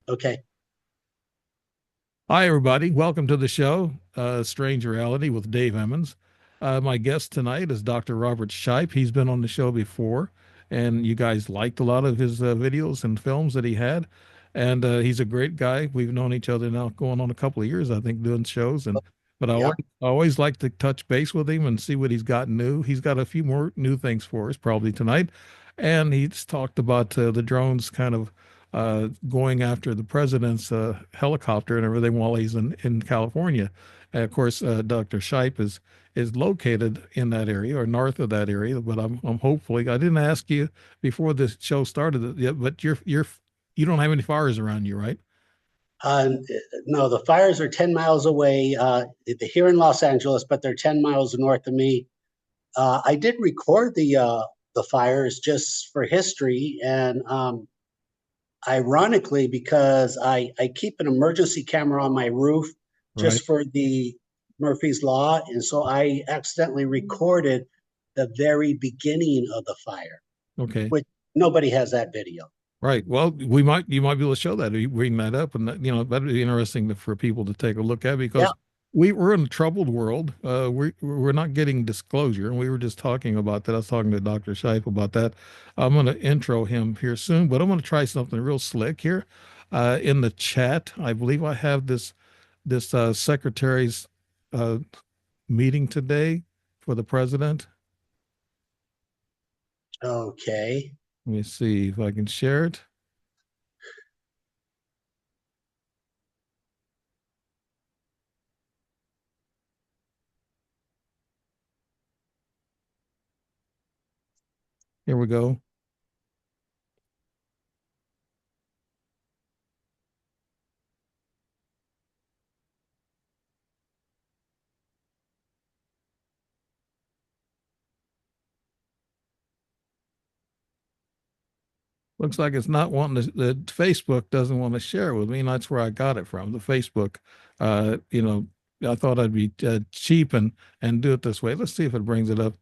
Okay. Hi, everybody. Welcome to the show, Strange Reality with Dave Emmons. My guest tonight is Dr. Robert Shiepe. He's been on the show before, and you guys liked a lot of his videos and films that he had. And he's a great guy. We've known each other now going on a couple of years, I think, doing shows. But Yeah. I always like to touch base with him and see what he's got new. He's got a few more new things for us probably tonight. And he's talked about the drones kind of going after the president's helicopter and everything while he's in California. And of course, Dr. Shiepe is located in that area or north of that area. But I'm hopefully I didn't ask you before the show started yet, but you don't have any fires around you, right? Uh, no, the fires are 10 miles away. They're here in Los Angeles, but they're 10 miles north of me. I did record the fires just for history, and ironically, because I keep an emergency camera on my roof Right. just for the Murphy's Law, and so I accidentally recorded the very beginning of the fire, Okay. which nobody has that video. Right. Well, you might be able to show that or you bring that up, and that'd be interesting for people to take a look at Yeah. because we're in a troubled world. We're not getting disclosure, and we were just talking about that. I was talking to Dr. Shiepe about that. I'm going to intro him here soon, but I'm going to try something real slick here. In the chat, I believe I have this secretary's uh, meeting today for the president. Okay. Let me see if I can share it. Here we go. Looks like it's not wanting to, the Facebook doesn't want to share it with me, and that's where I got it from. The Facebook, uh, you know, I thought I'd be cheap and do it this way. Let's see if it brings it up.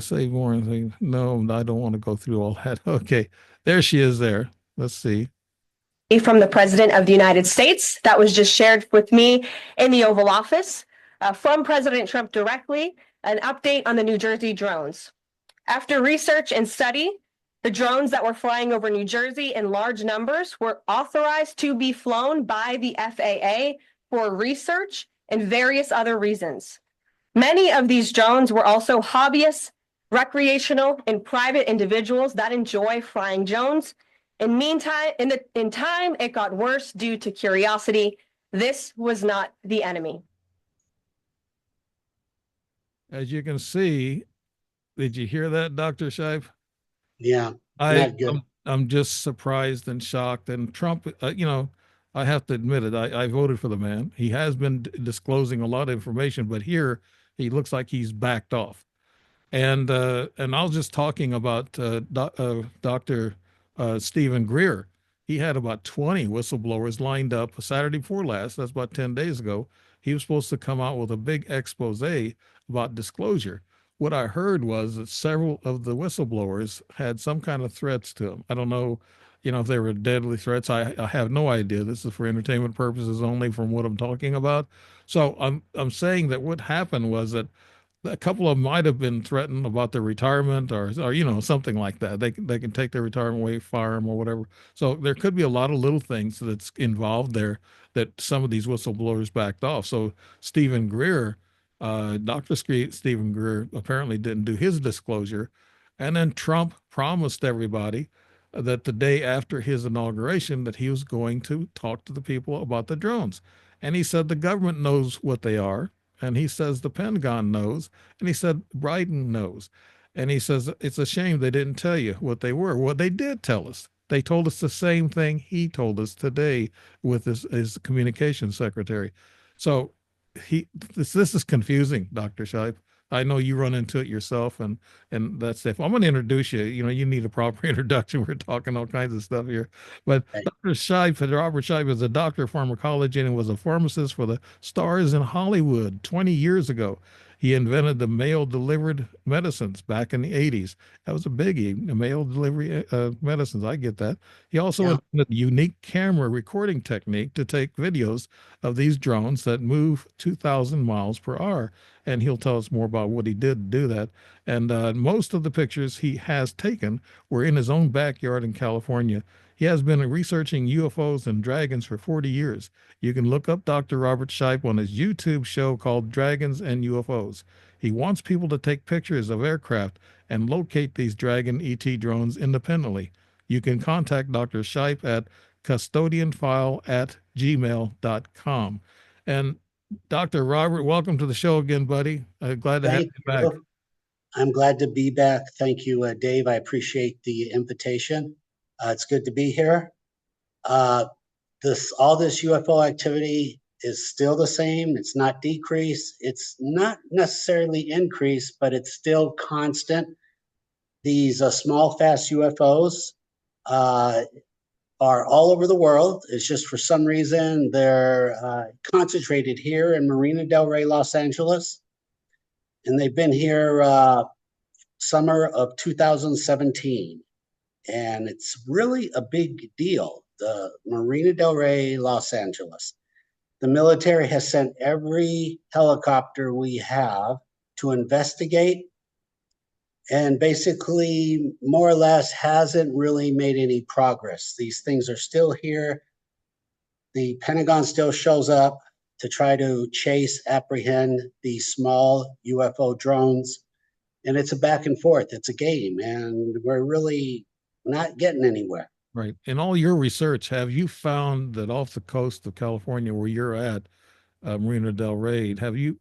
Save more and things. No, I don't want to go through all that. Okay, there she is there. Let's see. From the President of the United States that was just shared with me in the Oval Office from President Trump directly, an update on the New Jersey drones. After research and study, the drones that were flying over New Jersey in large numbers were authorized to be flown by the FAA for research and various other reasons. Many of these drones were also hobbyists, recreational, and private individuals that enjoy flying drones. In time, it got worse due to curiosity. This was not the enemy. As you can see, did you hear that, Dr. Shive? Yeah. I Not good. I'm just surprised and shocked. And Trump, I have to admit it. I voted for the man. He has been disclosing a lot of information, but here he looks like he's backed off. And I was just talking about Dr. Stephen Greer. He had about 20 whistleblowers lined up Saturday before last. That's about 10 days ago. He was supposed to come out with a big expose about disclosure. What I heard was that several of the whistleblowers had some kind of threats to him. I don't know, if they were deadly threats. I have no idea. This is for entertainment purposes only from what I'm talking about. So I'm saying that what happened was that a couple of them might have been threatened about their retirement or something like that. They can take their retirement away, fire them or whatever. So there could be a lot of little things that's involved there that some of these whistleblowers backed off. So Stephen Greer, Dr. Stephen Greer apparently didn't do his disclosure, and then Trump promised everybody that the day after his inauguration that he was going to talk to the people about the drones, and he said the government knows what they are, and he says the Pentagon knows, and he said Biden knows. And he says it's a shame they didn't tell you what they were. Well, they did tell us. They told us the same thing he told us today with his communications secretary. So this is confusing, Dr. Shipe. I know you run into it yourself, and that's if I'm going to introduce you. You need a proper introduction. We're talking all kinds of stuff here, but Right. Dr. Shipe, Robert Shipe, is a doctor of pharmacology and was a pharmacist for the stars in Hollywood 20 years ago. He invented the mail delivered medicines back in the 80s. That was a biggie, the mail delivery medicines. I get that. He also Yeah. invented a unique camera recording technique to take videos of these drones that move 2,000 miles per hour. And he'll tell us more about what he did to do that. And most of the pictures he has taken were in his own backyard in California. He has been researching UFOs and dragons for 40 years. You can look up Dr. Robert Shiepe on his YouTube show called Dragons and UFOs. He wants people to take pictures of aircraft and locate these Dragon ET drones independently. You can contact Dr. Shiepe at custodianfile@gmail.com. And Dr. Robert, welcome to the show again, buddy. Glad to have Thank you back. you. I'm glad to be back. Thank you, Dave. I appreciate the invitation. It's good to be here. All this UFO activity is still the same. It's not decreased. It's not necessarily increased, but it's still constant. These small, fast UFOs are all over the world. It's just for some reason they're concentrated here in Marina del Rey, Los Angeles. And they've been here summer of 2017. And it's really a big deal. The Marina del Rey, Los Angeles. The military has sent every helicopter we have to investigate, and basically, more or less, hasn't really made any progress. These things are still here. The Pentagon still shows up to try to chase, apprehend these small UFO drones. And it's a back and forth. It's a game, and we're really not getting anywhere. Right. In all your research, have you found that off the coast of California, where you're at, Marina del Rey, have you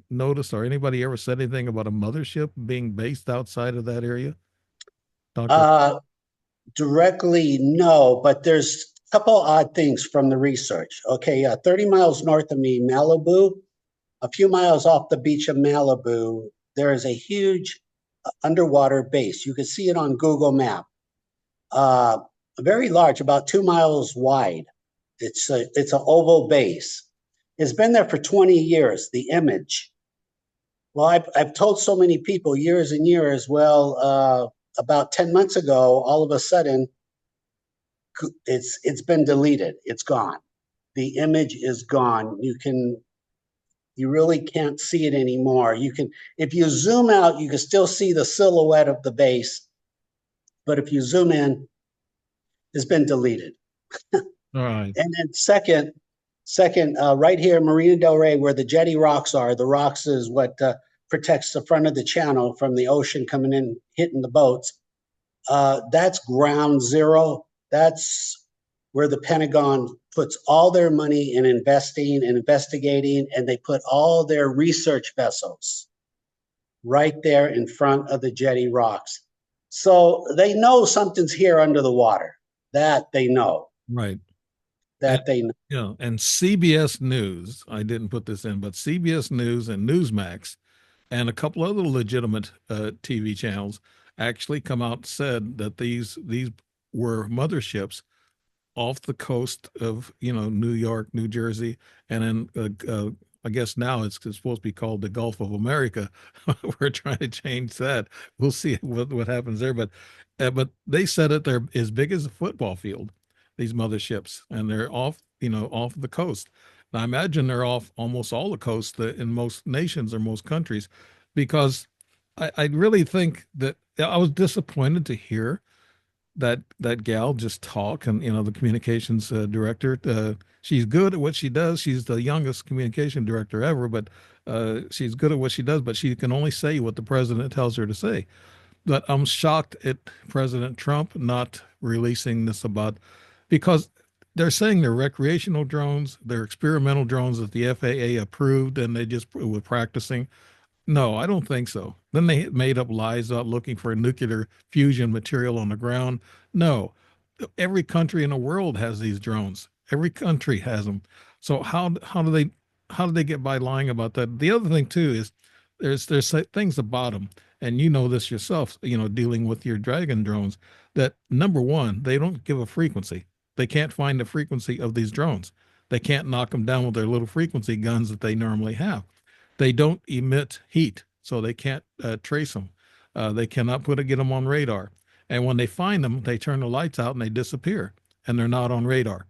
noticed, or anybody ever said anything about a mothership being based outside of that area? Doctor? Directly, no, but there's a couple odd things from the research. Okay, 30 miles north of me, Malibu, a few miles off the beach of Malibu, there is a huge underwater base. You can see it on Google Map. Very large, about 2 miles wide. It's an oval base. It's been there for 20 years, the image. Well, I've told so many people years and years, well, about 10 months ago, all of a sudden, it's been deleted. It's gone. The image is gone. You really can't see it anymore. If you zoom out, you can still see the silhouette of the base. But if you zoom in, it's been deleted. All right. And then second, right here, Marina del Rey, where the jetty rocks are. The rocks is what protects the front of the channel from the ocean coming in, hitting the boats. That's ground zero. That's where the Pentagon puts all their money in investing and investigating, and they put all their research vessels right there in front of the jetty rocks. So they know something's here under the water. That they know. Right. They know. Yeah. And CBS News, I didn't put this in, but CBS News and Newsmax and a couple other legitimate TV channels actually come out and said that these were motherships off the coast of, New York, New Jersey, and then I guess now it's supposed to be called the Gulf of America. We're trying to change that. We'll see what happens there. But they said that they're as big as a football field, these motherships, and they're off the coast. Now, I imagine they're off almost all the coast in most nations or most countries, because I really think that I was disappointed to hear that gal just talk, and the communications director, she's good at what she does. She's the youngest communication director ever, but she's good at what she does, but she can only say what the president tells her to say. But I'm shocked at President Trump not releasing this because they're saying they're recreational drones, they're experimental drones that the FAA approved, and they just were practicing. No, I don't think so. Then they made up lies about looking for nuclear fusion material on the ground. No, every country in the world has these drones. Every country has them. So how do they get by lying about that? The other thing too is there's things about them, and you know this yourself. Dealing with your Dragon drones, that number one, they don't give a frequency. They can't find the frequency of these drones. They can't knock them down with their little frequency guns that they normally have. they don't emit heat, so they can't trace them. They cannot get them on radar. And when they find them, they turn the lights out and they disappear, and they're not on radar.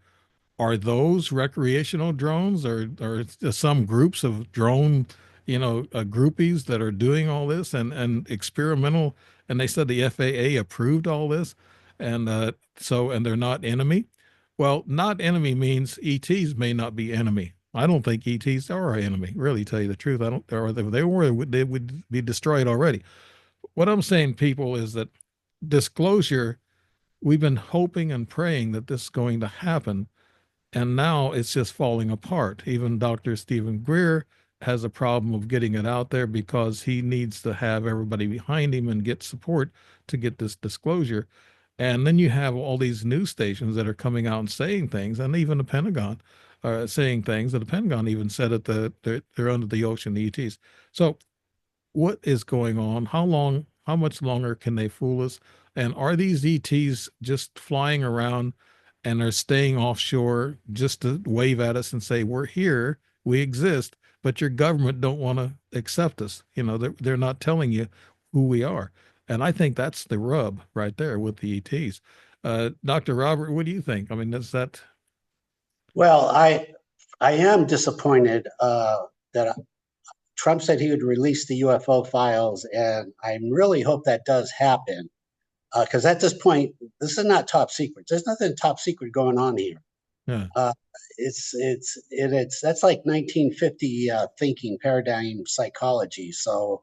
Are those recreational drones, or some groups of drone, groupies that are doing all this and experimental? And they said the FAA approved all this, and and they're not enemy. Well, not enemy means ETs may not be enemy. I don't think ETs are our enemy. Really, tell you the truth, I don't. Or if they were, they would be destroyed already. What I'm saying, people, is that disclosure. We've been hoping and praying that this is going to happen, and now it's just falling apart. Even Dr. Stephen Greer has a problem of getting it out there because he needs to have everybody behind him and get support to get this disclosure. And then you have all these news stations that are coming out and saying things, and even the Pentagon saying things. And the Pentagon even said that they're under the ocean, the ETs. So what is going on? How much longer can they fool us? And are these ETs just flying around and are staying offshore just to wave at us and say, we're here, we exist, but your government don't want to accept us? They're not telling you who we are. And I think that's the rub right there with the ETs. Dr. Robert, what do you think? I mean, is that? Well, I am disappointed that Trump said he would release the UFO files, and I really hope that does happen. Because at this point, this is not top secret. There's nothing top secret going on here. Yeah. It's that's like 1950 thinking paradigm psychology. So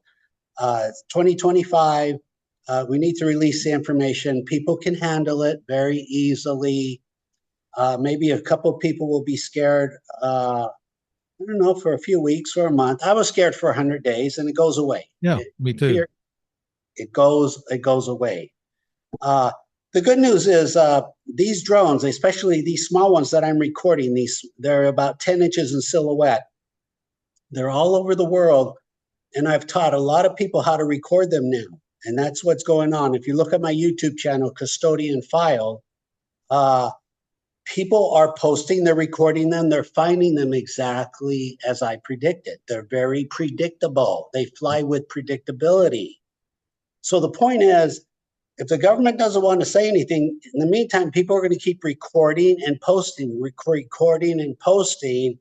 2025, we need to release the information. People can handle it very easily. Maybe a couple of people will be scared. I don't know, for a few weeks or a month. I was scared for 100 days, and it goes away. Yeah, me too. It goes away. The good news is these drones, especially these small ones that I'm recording, they're about 10 inches in silhouette. They're all over the world, and I've taught a lot of people how to record them now, and that's what's going on. If you look at my YouTube channel, Custodian File, people are posting, they're recording them, they're finding them exactly as I predicted. They're very predictable. They fly with predictability. So the point is, if the government doesn't want to say anything, in the meantime, people are going to keep recording and posting, recording and posting,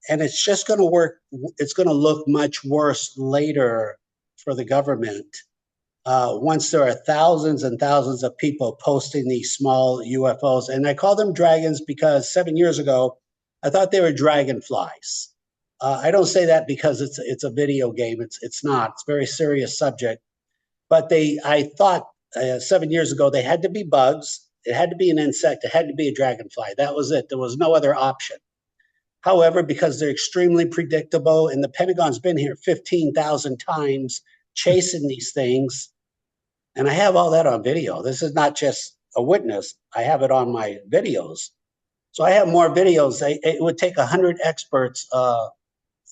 and it's just going to work. It's going to look much worse later for the government once there are thousands and thousands of people posting these small UFOs. And I call them dragons because 7 years ago, I thought they were dragonflies. I don't say that because it's a video game. It's not. It's a very serious subject. But I thought 7 years ago, they had to be bugs. It had to be an insect. It had to be a dragonfly. That was it. There was no other option. However, because they're extremely predictable, and the Pentagon's been here 15,000 times chasing these things, and I have all that on video. This is not just a witness. I have it on my videos. So I have more videos. It would take 100 experts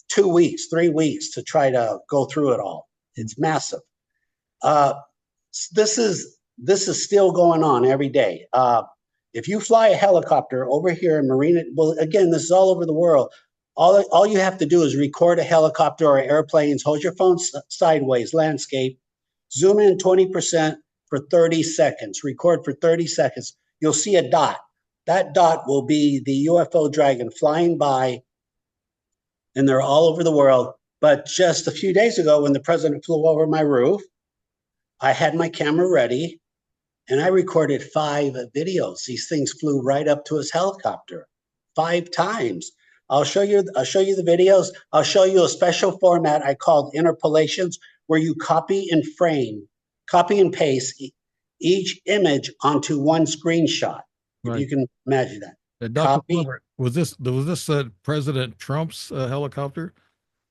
2 weeks, 3 weeks to try to go through it all. It's massive. This is still going on every day. If you fly a helicopter over here in Marina, well, again, this is all over the world. All you have to do is record a helicopter or airplanes, hold your phone sideways, landscape, zoom in 20% for 30 seconds, record for 30 seconds. You'll see a dot. That dot will be the UFO dragon flying by, and they're all over the world. But just a few days ago, when the president flew over my roof, I had my camera ready, and I recorded 5 videos. These things flew right up to his helicopter 5 times. I'll show you the videos. I'll show you a special format I called interpolations, where you copy and paste each image onto one screenshot. Right. If you can imagine that. Dr. Robert, was this President Trump's helicopter?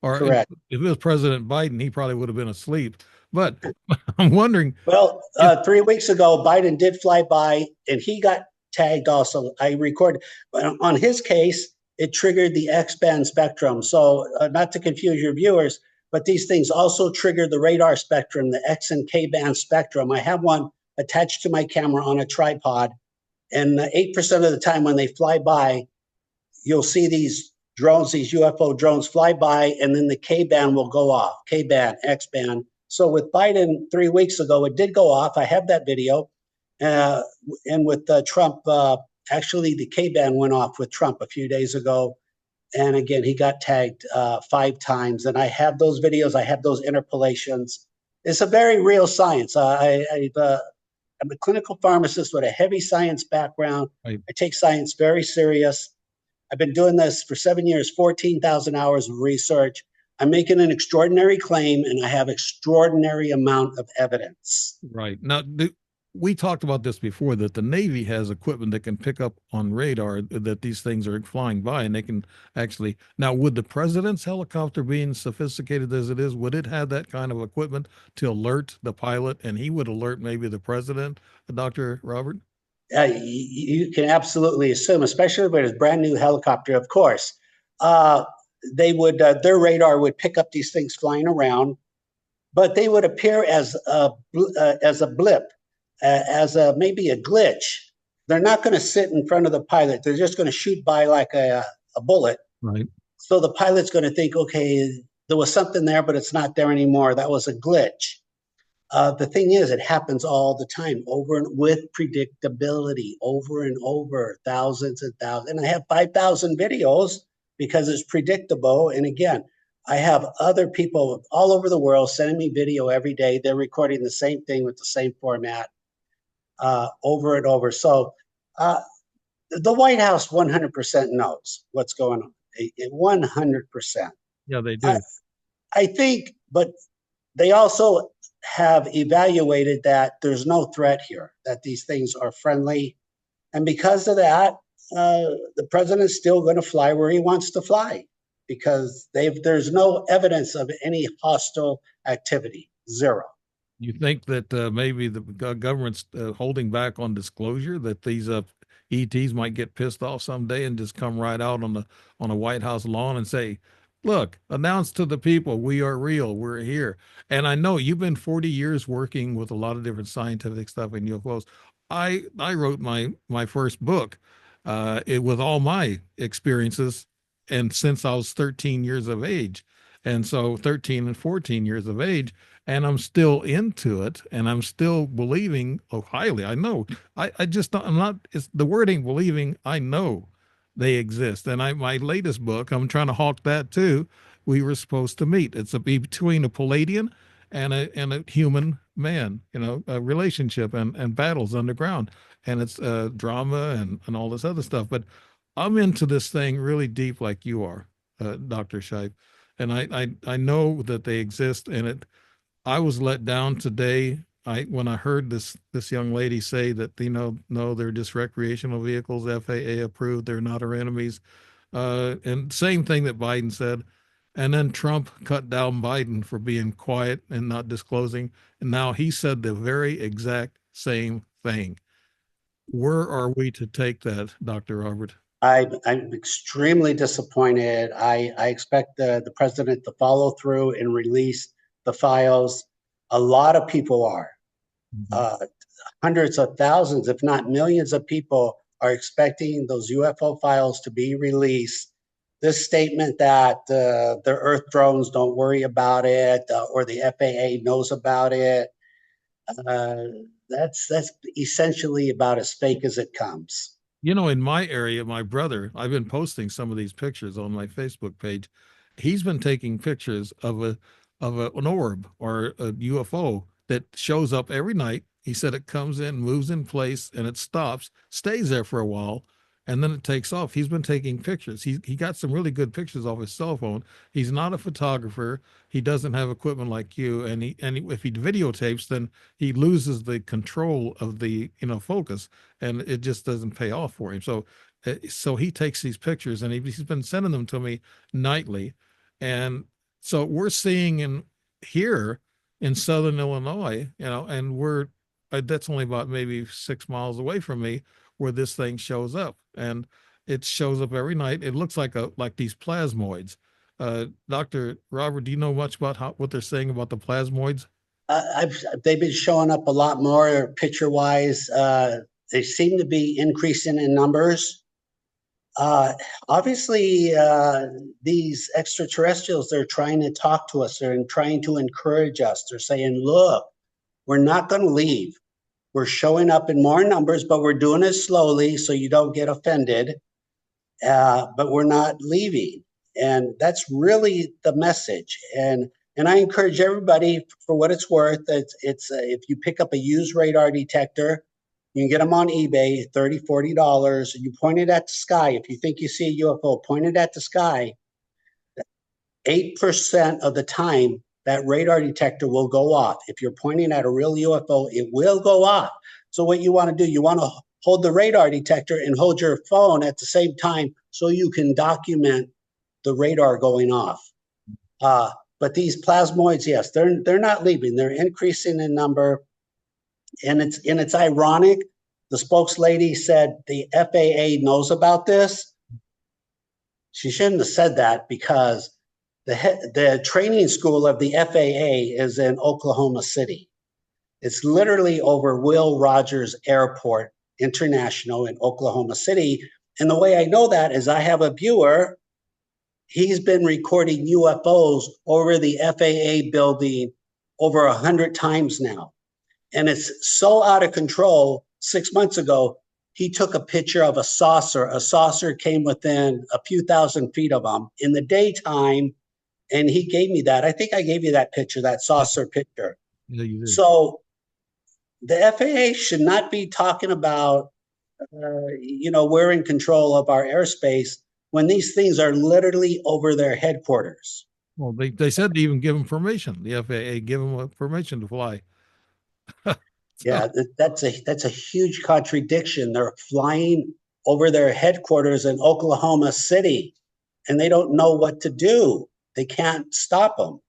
Or correct. If it was President Biden, he probably would have been asleep. But I'm wondering. Well, 3 weeks ago, Biden did fly by, and he got tagged also. I recorded. But on his case, it triggered the X-band spectrum. So not to confuse your viewers, but these things also trigger the radar spectrum, the X and K-band spectrum. I have one attached to my camera on a tripod, and 8% of the time when they fly by, you'll see these drones, these UFO drones fly by, and then the K-band will go off, K-band, X-band. So with Biden 3 weeks ago, it did go off. I have that video. And with Trump, actually the K-band went off with Trump a few days ago. And again, he got tagged 5 times. And I have those videos. I have those interpolations. It's a very real science. I'm a clinical pharmacist with a heavy science background. Right. I take science very serious. I've been doing this for 7 years, 14,000 hours of research. I'm making an extraordinary claim, and I have extraordinary amount of evidence. Right. Now, we talked about this before, that the Navy has equipment that can pick up on radar that these things are flying by, and they can actually. Now, would the president's helicopter, being sophisticated as it is, would it have that kind of equipment to alert the pilot, and he would alert maybe the president, Dr. Robert? You can absolutely assume, especially with a brand new helicopter, of course, they would their radar would pick up these things flying around, but they would appear as a blip, as maybe a glitch. They're not going to sit in front of the pilot. They're just going to shoot by like a bullet. Right. So the pilot's going to think, okay, there was something there, but it's not there anymore. That was a glitch. The thing is, it happens all the time, over and with predictability, over and over, thousands and thousands. And I have 5,000 videos because it's predictable. And again, I have other people all over the world sending me video every day. They're recording the same thing with the same format over and over. So the White House 100% knows what's going on. 100%. Yeah, they do. I think, but they also have evaluated that there's no threat here, that these things are friendly. And because of that, the president's still going to fly where he wants to fly, because there's no evidence of any hostile activity. Zero. You think that maybe the government's holding back on disclosure, that these ETs might get pissed off someday and just come right out on a White House lawn and say, look, announce to the people, we are real, we're here. And I know you've been 40 years working with a lot of different scientific stuff in UFOs. I wrote my first book with all my experiences, and since I was 13 years of age. And so 13 and 14 years of age, and I'm still into it, and I'm still believing highly. I know. I just don't, I'm not, it's, the word ain't believing, I know they exist. And my latest book, I'm trying to hawk that too. We were supposed to meet. It's between a Palladian and a human man, a relationship and battles underground. And it's drama and all this other stuff. But I'm into this thing really deep, like you are, Dr. Shiepe. And I know that they exist. And I was let down today. When I heard this young lady say that, no, they're just recreational vehicles, FAA approved, they're not our enemies. And same thing that Biden said. And then Trump cut down Biden for being quiet and not disclosing. And now he said the very exact same thing. Where are we to take that, Dr. Robert? I'm extremely disappointed. I expect the president to follow through and release the files. A lot of people are. Hundreds of thousands, if not millions of people are expecting those UFO files to be released. This statement that the Earth drones, don't worry about it, or the FAA knows about it, that's essentially about as fake as it comes. In my area, my brother, I've been posting some of these pictures on my Facebook page. He's been taking pictures of an orb or a UFO that shows up every night. He said it comes in, moves in place, and it stops, stays there for a while, and then it takes off. He's been taking pictures. He got some really good pictures off his cell phone. He's not a photographer. He doesn't have equipment like you. And if he videotapes, then he loses the control of the focus, and it just doesn't pay off for him. So he takes these pictures, and he's been sending them to me nightly, and so we're seeing here in Southern Illinois, and that's only about maybe 6 miles away from me, where this thing shows up, and it shows up every night. It looks like these plasmoids. Dr. Robert, do you know much about what they're saying about the plasmoids? They've been showing up a lot more picture wise. They seem to be increasing in numbers. Uh, Obviously, these extraterrestrials, they're trying to talk to us. They're trying to encourage us. They're saying, look, we're not going to leave. We're showing up in more numbers, but we're doing it slowly so you don't get offended. But we're not leaving. And that's really the message. And I encourage everybody, for what it's worth, it's if you pick up a used radar detector, you can get them on eBay, $30, $40. You point it at the sky. If you think you see a UFO, point it at the sky. 8% of the time, that radar detector will go off. If you're pointing at a real UFO, it will go off. So what you want to do, you want to hold the radar detector and hold your phone at the same time so you can document the radar going off. But these plasmoids, yes, they're not leaving. They're increasing in number. And it's ironic. The spokeslady said the FAA knows about this. She shouldn't have said that, because the training school of the FAA is in Oklahoma City. It's literally over Will Rogers Airport International in Oklahoma City. And the way I know that is I have a viewer. He's been recording UFOs over the FAA building over 100 times now. And it's so out of control. 6 months ago, he took a picture of a saucer. A saucer came within a few thousand feet of him in the daytime, and he gave me that. I think I gave you that picture, that saucer picture. Yeah, you did. So the FAA should not be talking about, we're in control of our airspace when these things are literally over their headquarters. Well, they said to even give them permission. The FAA give them permission to fly. Yeah, that's a huge contradiction. They're flying over their headquarters in Oklahoma City, and they don't know what to do. They can't stop them.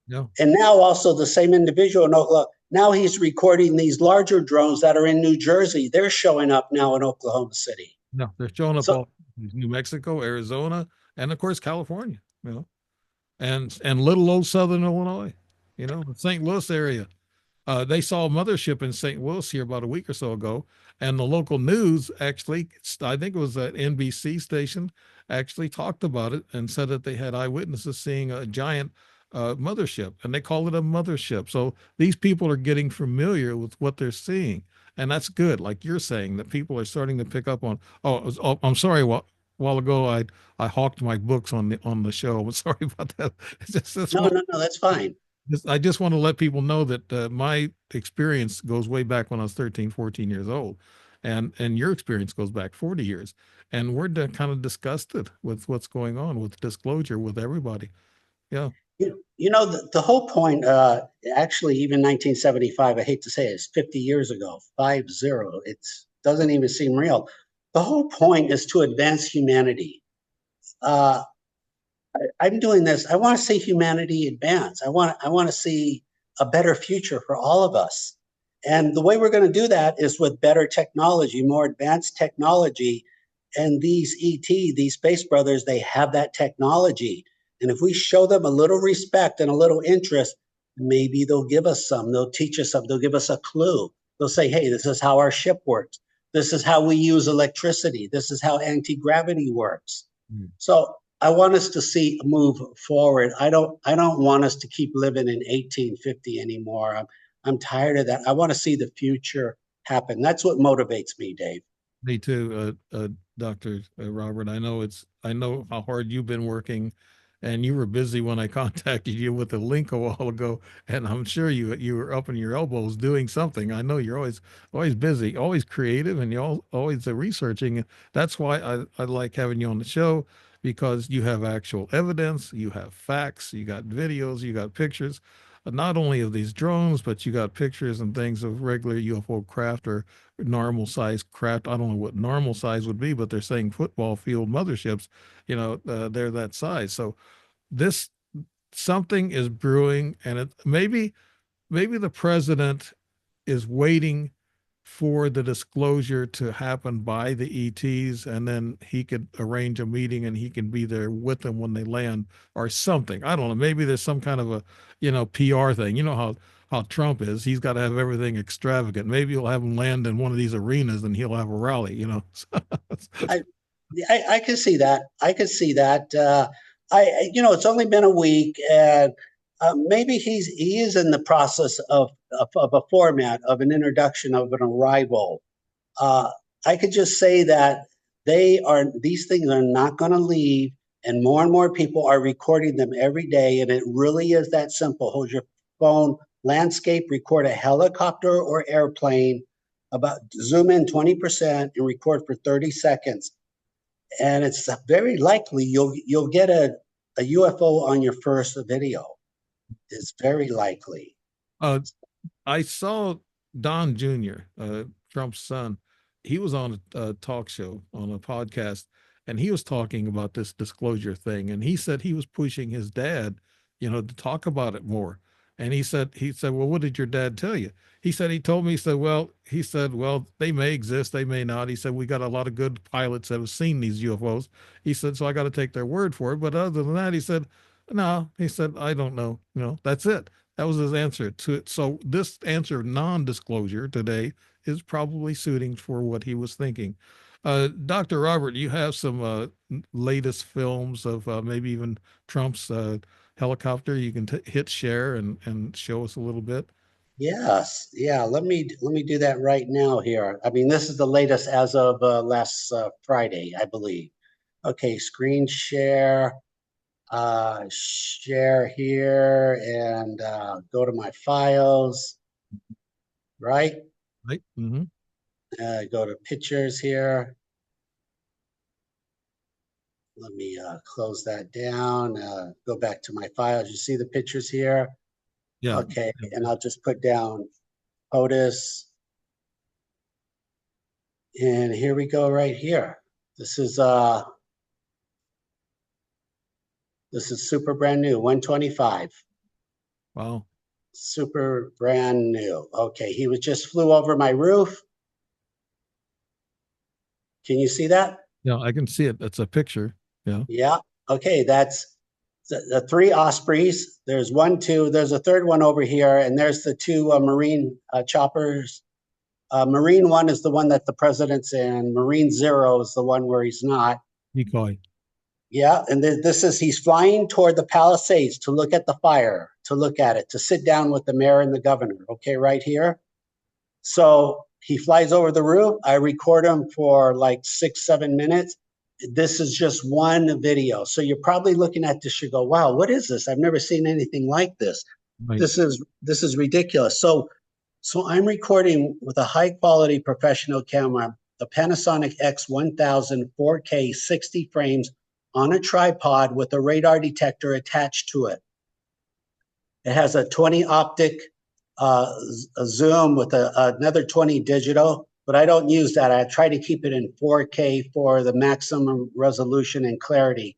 No. And now also the same individual in Oklahoma, now he's recording these larger drones that are in New Jersey. They're showing up now in Oklahoma City. No, they're showing up So, all New Mexico, Arizona, and of course California. And little old Southern Illinois. The St. Louis area. They saw a mothership in St. Louis here about a week or so ago, and the local news actually, I think it was an NBC station, actually talked about it and said that they had eyewitnesses seeing a giant mothership, and they call it a mothership. So these people are getting familiar with what they're seeing, and that's good. Like you're saying, that people are starting to pick up on. Oh, I'm sorry. While ago, I hawked my books on the show. I'm sorry about that. no, that's fine. I just want to let people know that my experience goes way back when I was 13, 14 years old. And your experience goes back 40 years. And we're kind of disgusted with what's going on with disclosure with everybody. Yeah. The whole point, actually, even 1975, I hate to say it, it's 50 years ago, 50. It doesn't even seem real. The whole point is to advance humanity. I'm doing this. I want to see humanity advance. I want to see a better future for all of us. And the way we're going to do that is with better technology, more advanced technology. And these these space brothers, they have that technology. And if we show them a little respect and a little interest, maybe they'll give us some. They'll teach us something. They'll give us a clue. They'll say, hey, this is how our ship works. This is how we use electricity. This is how anti-gravity works. So I want us to see a move forward. I don't want us to keep living in 1850 anymore. I'm tired of that. I want to see the future happen. That's what motivates me, Dave. Me too, Dr. Robert. I know how hard you've been working, and you were busy when I contacted you with a link a while ago, and I'm sure you were up in your elbows doing something. I know you're always busy, always creative, and you're always researching. That's why I like having you on the show, because you have actual evidence, you have facts, you got videos, you got pictures, not only of these drones, but you got pictures and things of regular UFO craft or normal size craft. I don't know what normal size would be, but they're saying football field motherships, they're that size. So this, something is brewing, and maybe the president is waiting for the disclosure to happen by the ETs, and then he could arrange a meeting and he can be there with them when they land or something. I don't know. Maybe there's some kind of a, PR thing. You know how Trump is. He's got to have everything extravagant. Maybe he'll have him land in one of these arenas and he'll have a rally, I can see that. I could see that. It's only been a week, and maybe he is in the process of a format of an introduction of an arrival. Uh, I could just say that these things are not going to leave, and more people are recording them every day, and it really is that simple. Hold your phone, landscape, record a helicopter or airplane, about zoom in 20% and record for 30 seconds. And it's very likely you'll get a UFO on your first video. It's very likely. Uh, I saw Don Jr., Trump's son. He was on a talk show, on a podcast, and he was talking about this disclosure thing. And he said he was pushing his dad, to talk about it more. And he said, well, what did your dad tell you? He told me, well, they may exist, they may not. He said, we got a lot of good pilots that have seen these UFOs. He said, so I got to take their word for it. But other than that, he said, no, he said, I don't know. That's it. That was his answer to it. So this answer of non-disclosure today is probably suiting for what he was thinking. Dr. Robert, you have some latest films of maybe even Trump's helicopter. You can hit share and show us a little bit. Yes, yeah. Let me do that right now here. I mean, this is the latest as of last Friday, I believe. Okay, screen share. Share here and go to my files, right? Right. Mm-hmm. Go to pictures here. Let me close that down. Go back to my files. You see the pictures here? Yeah. Okay, and I'll just put down POTUS. And here we go right here. This is super brand new, 125. Wow. Super brand new. Okay, he just flew over my roof. Can you see that? Yeah, I can see it. That's a picture. Yeah. Yeah. Okay, that's the 3 Ospreys. There's 1, 2. There's a third one over here, and there's the 2 Marine choppers. Marine 1 is the one that the president's in. Marine 0 is the one where he's not. Decoy. Yeah, and he's flying toward the Palisades to look at the fire, to look at it, to sit down with the mayor and the governor. Okay, right here. So he flies over the roof. I record him for like 6-7 minutes. This is just one video. So you're probably looking at this, you go, wow, what is this? I've never seen anything like this. Right. This is ridiculous. So I'm recording with a high quality professional camera, the Panasonic X1000 4K 60 frames on a tripod with a radar detector attached to it. It has a 20 optic a zoom with another 20 digital, but I don't use that. I try to keep it in 4K for the maximum resolution and clarity.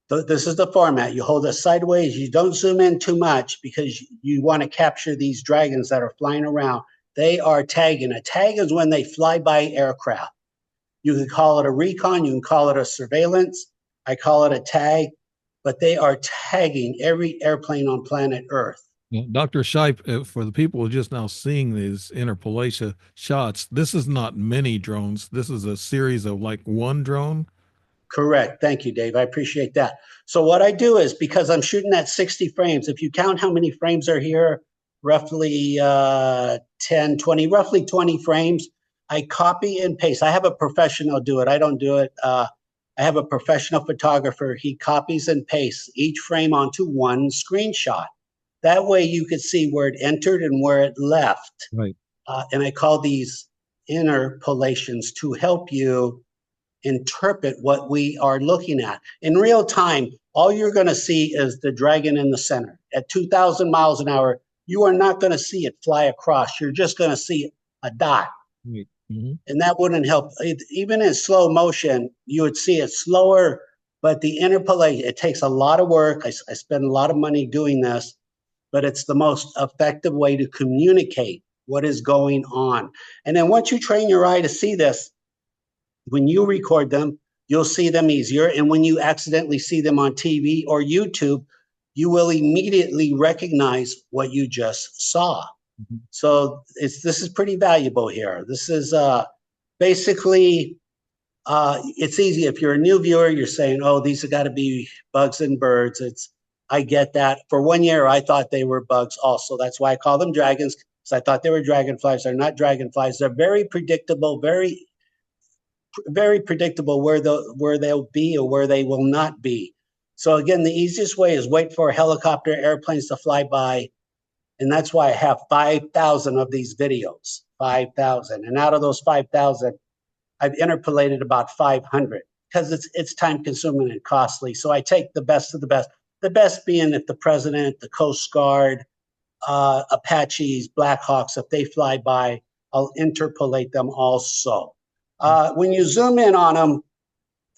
This is the format. You hold it sideways. You don't zoom in too much because you want to capture these dragons that are flying around. They are tagging. A tag is when they fly by aircraft. You can call it a recon. You can call it a surveillance. I call it a tag, but they are tagging every airplane on planet Earth. Yeah, Dr. Shiepe, for the people who are just now seeing these interpolation shots, this is not many drones. This is a series of like one drone. Correct. Thank you, Dave. I appreciate that. So what I do is, because I'm shooting at 60 frames, if you count how many frames are here, roughly 10, 20, roughly 20 frames, I copy and paste. I have a professional do it. I don't do it. I have a professional photographer. He copies and pastes each frame onto one screenshot. That way you could see where it entered and where it left. Right. And I call these interpolations to help you interpret what we are looking at. In real time, all you're going to see is the dragon in the center. At 2,000 miles an hour, you are not going to see it fly across. You're just going to see a dot. Right. Mm-hmm. And that wouldn't help. Even in slow motion, you would see it slower, but the interpolation, it takes a lot of work. I spend a lot of money doing this, but it's the most effective way to communicate what is going on. And then once you train your eye to see this, when you record them, you'll see them easier. And when you accidentally see them on TV or YouTube, you will immediately recognize what you just saw. Mm-hmm. So this is pretty valuable here. This is basically It's easy. If you're a new viewer, you're saying, oh, these have got to be bugs and birds. I get that. For 1 year, I thought they were bugs also. That's why I call them dragons, because I thought they were dragonflies. They're not dragonflies. They're very predictable, very, very predictable where they'll be or where they will not be. So again, the easiest way is wait for helicopter airplanes to fly by. And that's why I have 5,000 of these videos, 5,000. And out of those 5,000, I've interpolated about 500 because it's time consuming and costly. So I take the best of the best being if the president, the Coast Guard, Apaches, Blackhawks, if they fly by, I'll interpolate them also. When you zoom in on them,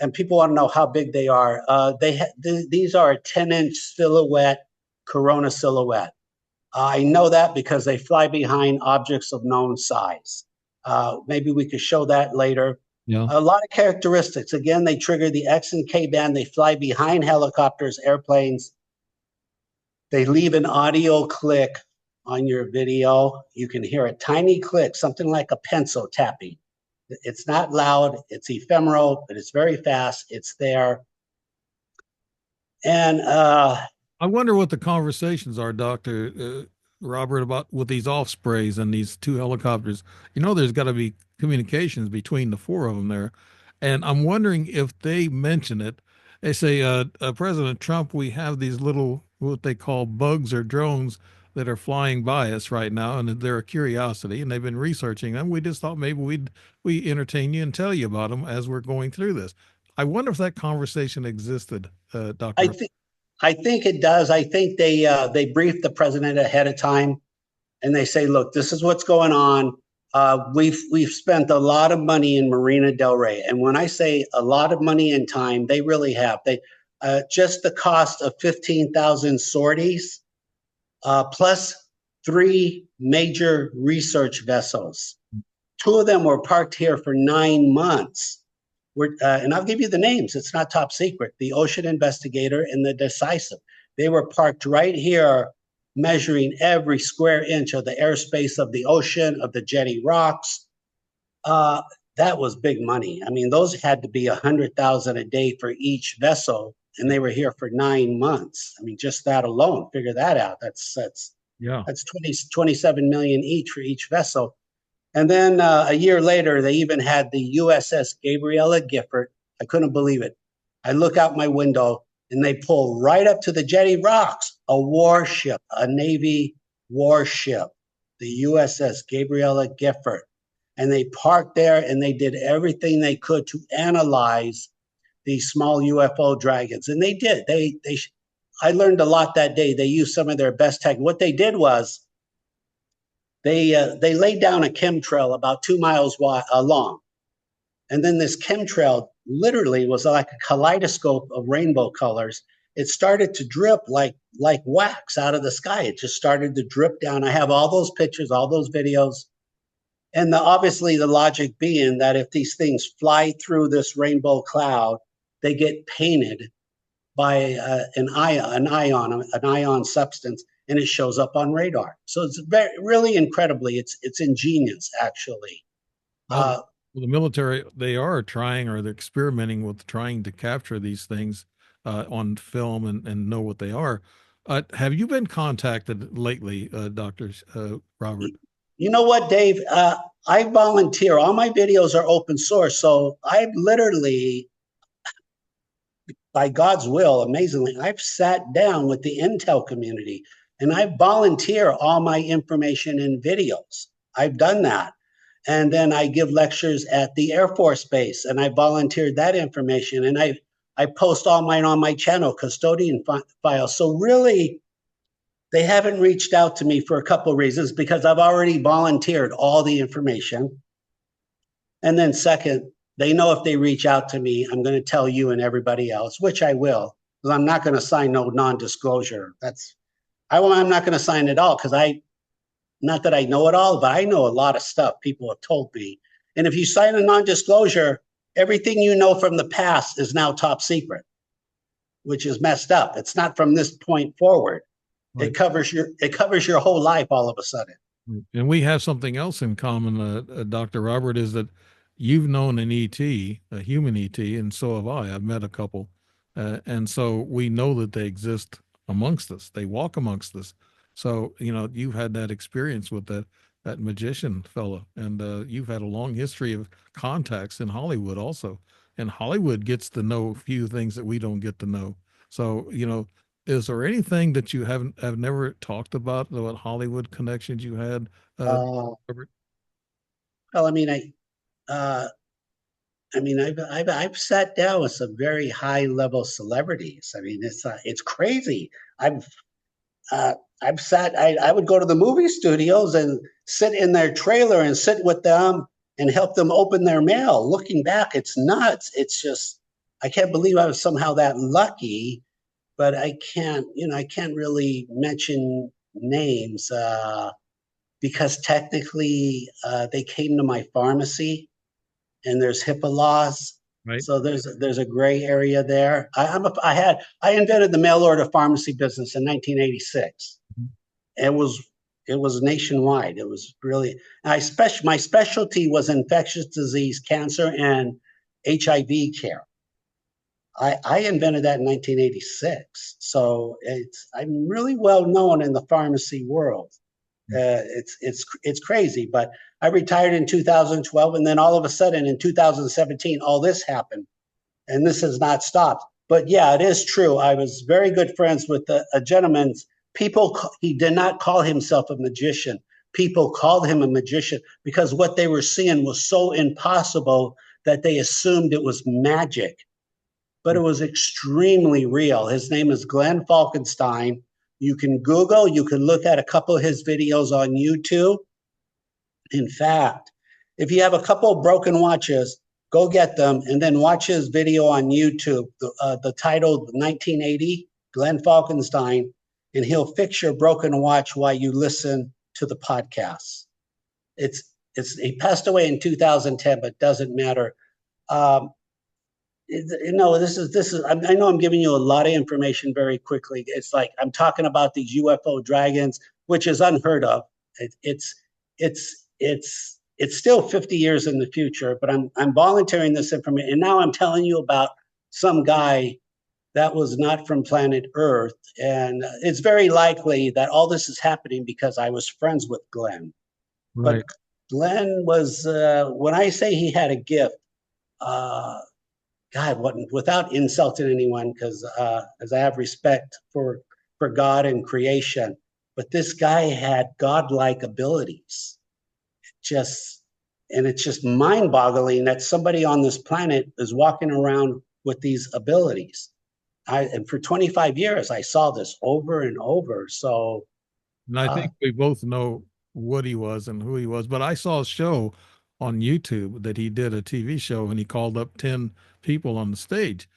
and people want to know how big they are, these are a 10-inch silhouette, corona silhouette. I know that because they fly behind objects of known size. Maybe we could show that later. Yeah. A lot of characteristics. Again, they trigger the X and K band. They fly behind helicopters, airplanes. They leave an audio click on your video. You can hear a tiny click, something like a pencil tapping. It's not loud. It's ephemeral, but it's very fast. It's there. And I wonder what the conversations are, Dr. Robert, about with these ospreys and these two helicopters. You know, there's got to be communications between the four of them there. And I'm wondering if they mention it. They say, President Trump, we have these little, what they call bugs or drones that are flying by us right now, and they're a curiosity, and they've been researching them. We just thought maybe we entertain you and tell you about them as we're going through this. I wonder if that conversation existed, Dr. I think it does. I think they brief the president ahead of time, and they say, "Look, this is what's going on. We've spent a lot of money in Marina Del Rey, and when I say a lot of money and time, they really have. They just the cost of 15,000 sorties, plus 3 major research vessels. 2 of them were parked here for 9 months." And I'll give you the names. It's not top secret. The Ocean Investigator and the Decisive. They were parked right here, measuring every square inch of the airspace of the ocean, of the jetty rocks. That was big money. I mean, those had to be 100,000 a day for each vessel, and they were here for 9 months. I mean, just that alone, figure that out. That's 27 million each for each vessel. And then a year later, they even had the USS Gabriella Gifford. I couldn't believe it. I look out my window and they pull right up to the jetty rocks, a warship, a Navy warship, the USS Gabriella Gifford. And they parked there and they did everything they could to analyze these small UFO dragons. And they did. I learned a lot that day. They used some of their best tech. What they did was, they laid down a chemtrail about 2 miles long. And then this chemtrail literally was like a kaleidoscope of rainbow colors. It started to drip like wax out of the sky. It just started to drip down. I have all those pictures, all those videos. And obviously the logic being that if these things fly through this rainbow cloud, they get painted by an ion substance, and it shows up on radar. So it's really incredibly, it's ingenious, actually. Well, the military, they are trying, or they're experimenting with trying to capture these things on film and know what they are. Have you been contacted lately, Dr. Robert? You know what, Dave? I volunteer. All my videos are open source. So I've literally, by God's will, amazingly, I've sat down with the intel community and I volunteer all my information in videos. I've done that. And then I give lectures at the Air Force Base, and I volunteered that information. And I post all mine on my channel, Custodian Files. So really, they haven't reached out to me for a couple of reasons, because I've already volunteered all the information. And then second, they know if they reach out to me, I'm going to tell you and everybody else, which I will, because I'm not going to sign no non-disclosure. I'm not going to sign it all, because not that I know it all, but I know a lot of stuff people have told me. And if you sign a non-disclosure, everything you know from the past is now top secret, which is messed up. It's not from this point forward. Right. It covers your whole life all of a sudden. And we have something else in common, Dr. Robert, is that you've known an ET, a human ET, and so have I. I've met a couple, and so we know that they exist amongst us. They walk amongst us. So you've had that experience with that magician fella, and you've had a long history of contacts in Hollywood also. And Hollywood gets to know a few things that we don't get to know. So is there anything that you have never talked about Hollywood connections you had? Uh, Robert? well, uh, I've sat down with some very high level celebrities. I mean, it's crazy. I've uh, I would go to the movie studios and sit in their trailer and sit with them and help them open their mail. Looking back, it's nuts. It's just, I can't believe I was somehow that lucky, but I can't really mention names because technically they came to my pharmacy and there's HIPAA laws. Right. So there's a gray area there. I invented the mail order pharmacy business in 1986. It was nationwide. It was really my specialty was infectious disease, cancer, and HIV care. I invented that in 1986. So I'm really well known in the pharmacy world. It's crazy, but I retired in 2012, and then all of a sudden in 2017, all this happened, and this has not stopped. But yeah, it is true. I was very good friends with a gentleman. He did not call himself a magician. People called him a magician because what they were seeing was so impossible that they assumed it was magic. But it was extremely real. His name is Glenn Falkenstein. You can Google, you can look at a couple of his videos on YouTube. In fact, if you have a couple of broken watches, go get them and then watch his video on YouTube, the title 1980, Glenn Falkenstein, and he'll fix your broken watch while you listen to the podcast. He passed away in 2010, but doesn't matter. This is. I know I'm giving you a lot of information very quickly. It's like I'm talking about these UFO dragons, which is unheard of. It's still 50 years in the future, but I'm volunteering this information, and now I'm telling you about some guy that was not from planet Earth, and it's very likely that all this is happening because I was friends with Glenn. Right. But Glenn was when I say he had a gift. God, without insulting anyone, because as I have respect for God and creation, but this guy had godlike abilities. It's just mind-boggling that somebody on this planet is walking around with these abilities. And for 25 years, I saw this over and over. So, And I think we both know what he was and who he was. But I saw a show on YouTube that he did, a TV show, and he called up 10 people on the stage.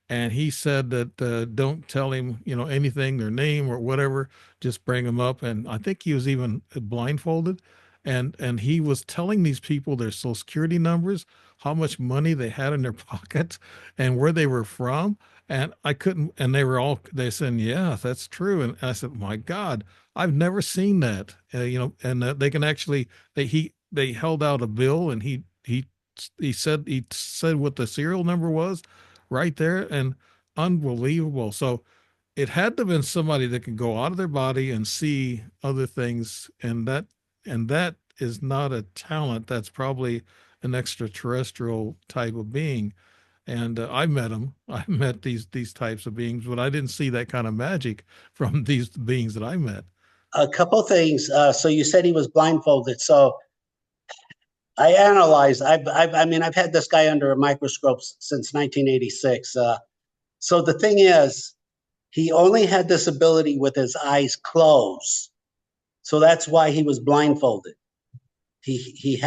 And he said that don't tell him, anything, their name or whatever, just bring them up. And I think he was even blindfolded. And he was telling these people their social security numbers, how much money they had in their pockets, and where they were from. And I couldn't, and they said, yeah, that's true. And I said, my God, I've never seen that, and they can actually, they held out a bill, and he said what the serial number was right there, and unbelievable. So it had to have been somebody that can go out of their body and see other things, and that is not a talent. That's probably an extraterrestrial type of being. And I met him. I met these types of beings, but I didn't see that kind of magic from these beings that I met. a couple things. So you said he was blindfolded. So I analyzed. I've had this guy under a microscope since 1986. So the thing is, he only had this ability with his eyes closed. So that's why he was blindfolded. He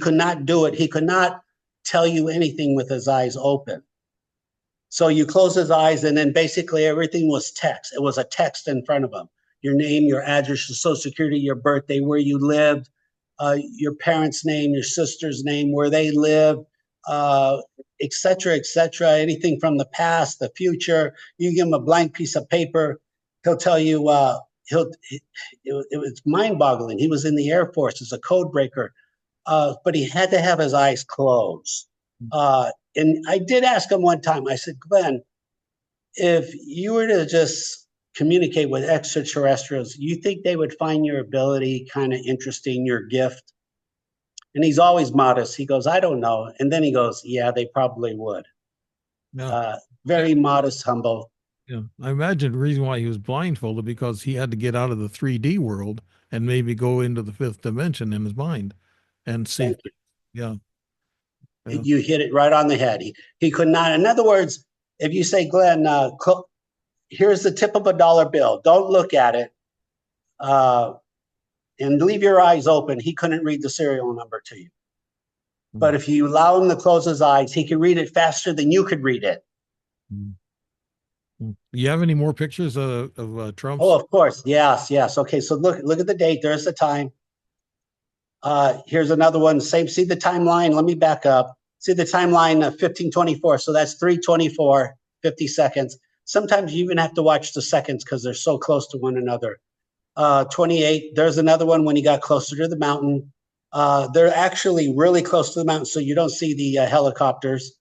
could not do it. He could not tell you anything with his eyes open. So you close his eyes, and then basically everything was text. It was a text in front of him. Your name, your address, your social security, your birthday, where you lived, your parents' name, your sister's name, where they live, et cetera, anything from the past, the future. You give him a blank piece of paper, he'll tell you, it was mind-boggling. He was in the Air Force as a code breaker. but he had to have his eyes closed. And I did ask him one time, I said, Glenn, if you were to just communicate with extraterrestrials, you think they would find your ability kind of interesting, your gift? And he's always modest. He goes, I don't know. And then he goes, yeah, they probably would. Yeah. Very modest, humble. Yeah. I imagine the reason why he was blindfolded because he had to get out of the 3D world and maybe go into the fifth dimension in his mind and see. Thank you. Yeah. Yeah. You hit it right on the head. He could not. In other words, if you say, Glenn, here's the tip of a dollar bill, don't look at it, and leave your eyes open, he couldn't read the serial number to you. But if you allow him to close his eyes, he can read it faster than you could read it. You have any more pictures of Trump's? Oh, of course. Yes, yes. Okay, so look at the date. There's the time. Here's another one. Same. See the timeline. Let me back up. See the timeline of 1524. So that's 324, 50 seconds. Sometimes you even have to watch the seconds because they're so close to one another. 28. There's another one when he got closer to the mountain. They're actually really close to the mountain, so you don't see the helicopters.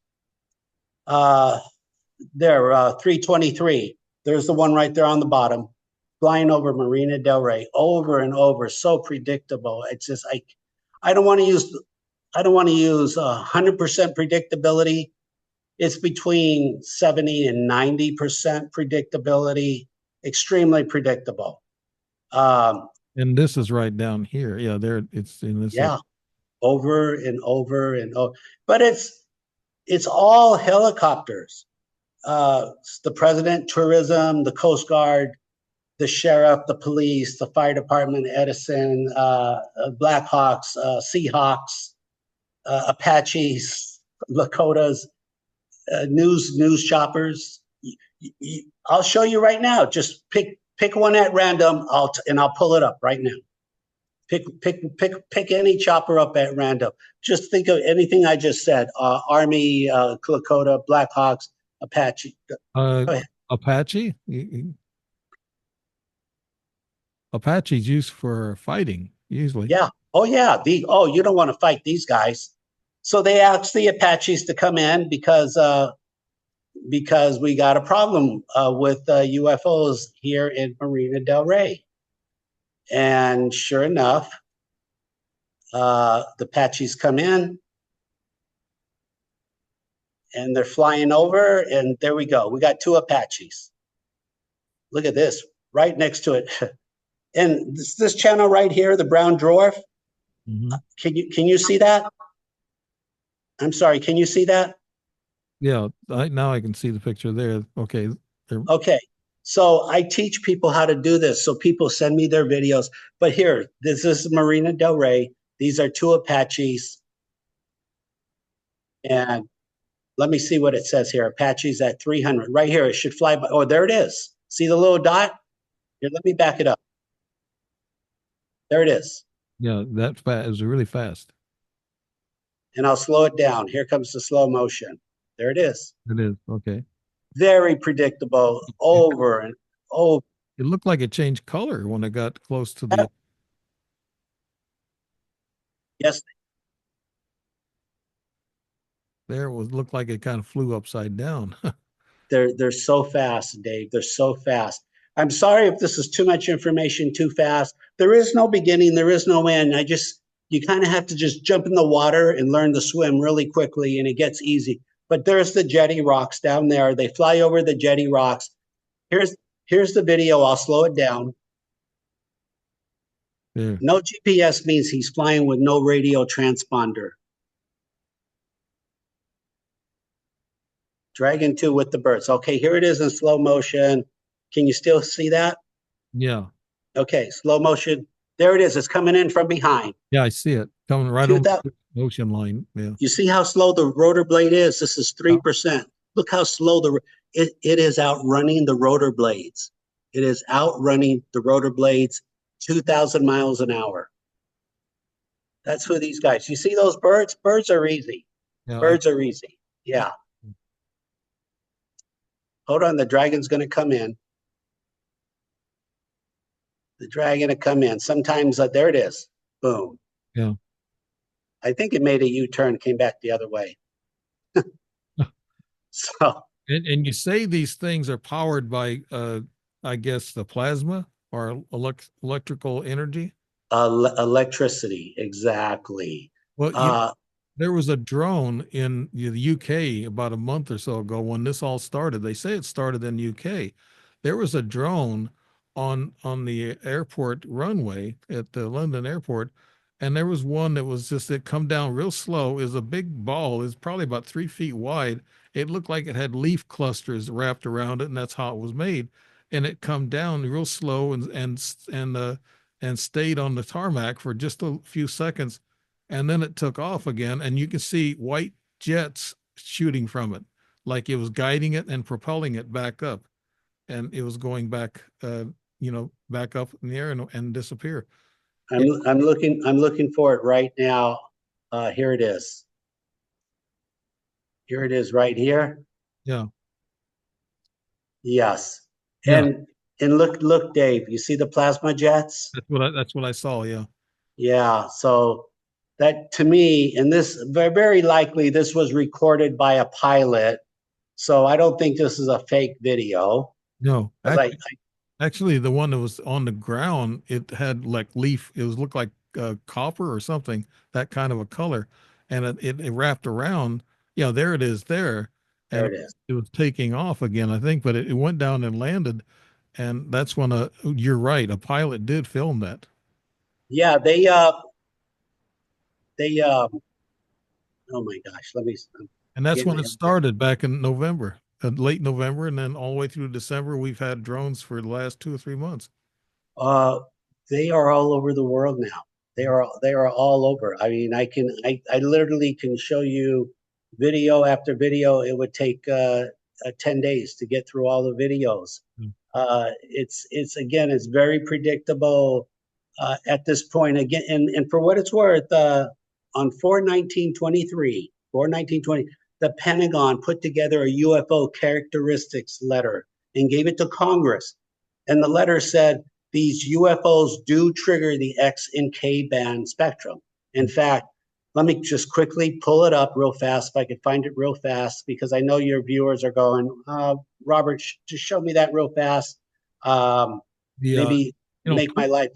There, 323. There's the one right there on the bottom, flying over Marina Del Rey, over and over, so predictable. It's just I don't want to use 100% predictability. It's between 70 and 90% predictability. Extremely predictable. And this is right down here. Yeah, there it's in this. Yeah, over and over and over. But it's all helicopters. The president, tourism, the Coast Guard, the sheriff, the police, the fire department, Edison, Blackhawks, Seahawks, Apaches, Lakotas, news choppers. I'll show you right now. Just pick one at random. I'll pull it up right now. Pick any chopper up at random. Just think of anything I just said. Army, Lakota, Blackhawks, Apache. Apache? Apache's used for fighting, usually. Yeah. Oh, yeah. You don't want to fight these guys. So they asked the Apaches to come in because we got a problem with UFOs here in Marina Del Rey. And sure enough, the Apaches come in and they're flying over, and there we go. We got two Apaches. Look at this, right next to it. And this channel right here, the brown dwarf, can you see that? I'm sorry, can you see that? Yeah, now I can see the picture there. Okay. Okay, so I teach people how to do this. So people send me their videos. But here, this is Marina Del Rey. These are two Apaches. And let me see what it says here. Apaches at 300. Right here, it should fly by. Oh, there it is. See the little dot? Here, let me back it up. There it is. Yeah, that fast is really fast. And I'll slow it down. Here comes the slow motion. There it is. It is. Okay. Very predictable, over and over. It looked like it changed color when it got close to the. Yes. There looked like it kind of flew upside down. They're so fast, Dave. They're so fast. I'm sorry if this is too much information, too fast. There is no beginning. There is no end. You kind of have to just jump in the water and learn to swim really quickly, and it gets easy. But there's the jetty rocks down there. They fly over the jetty rocks. Here's the video. I'll slow it down. Yeah. No GPS means he's flying with no radio transponder. Dragon 2 with the birds. Okay, here it is in slow motion. Can you still see that? Yeah. Okay, slow motion. There it is. It's coming in from behind. Yeah, I see it coming right on the ocean line. Yeah. You see how slow the rotor blade is? This is 3%. Look how slow it is outrunning the rotor blades. It is outrunning the rotor blades 2,000 miles an hour. That's who these guys. You see those birds? Birds are easy. Yeah, Birds are easy. Yeah. Hold on. The dragon's going to come in. The dragon to come in. Sometimes there it is. Boom. Yeah. I think it made a U-turn, came back the other way. So And you say these things are powered by, I guess, the plasma or electrical energy. electricity, exactly. Well, Uh, there was a drone in the UK about a month or so ago when this all started. They say it started in UK. There was a drone on the airport runway at the London airport, and there was one that was just it come down real slow. Is a big ball. Is probably about 3 feet wide. It looked like it had leaf clusters wrapped around it, and that's how it was made. And it come down real slow and stayed on the tarmac for just a few seconds, and then it took off again, and you can see white jets shooting from it, like it was guiding it and propelling it back up, and it was going back, back up in the air and disappear. I'm looking for it right now. Here it is. Here it is right here. Yeah, Yes. yeah, And look, Dave, you see the plasma jets? that's what I saw. Yeah, Yeah. So that to me, and this very likely this was recorded by a pilot. So I don't think this is a fake video. no, Like, actually, the one that was on the ground, it had like leaf. It was looked like copper or something, that kind of a color, and it wrapped around. Yeah, there it is there, there and it is. it was taking off again, I think, but it went down and landed, and that's when you're right, a pilot did film that, Yeah, they oh my gosh, let me and that's get when my it started back in November, late November, and then all the way through December. We've had drones for the last 2 or 3 months. uh they are all over the world now. They are all over. I mean, I literally can show you video after video. It would take 10 days to get through all the videos. Mm. It's again, it's very predictable at this point. Again, and for what it's worth, on 4/19/23, 4/19/20, the Pentagon put together a UFO characteristics letter and gave it to Congress. And the letter said these UFOs do trigger the X and K band spectrum. In fact, let me just quickly pull it up real fast if I could find it real fast, because I know your viewers are going, Robert, just show me that real fast. The Maybe make my life.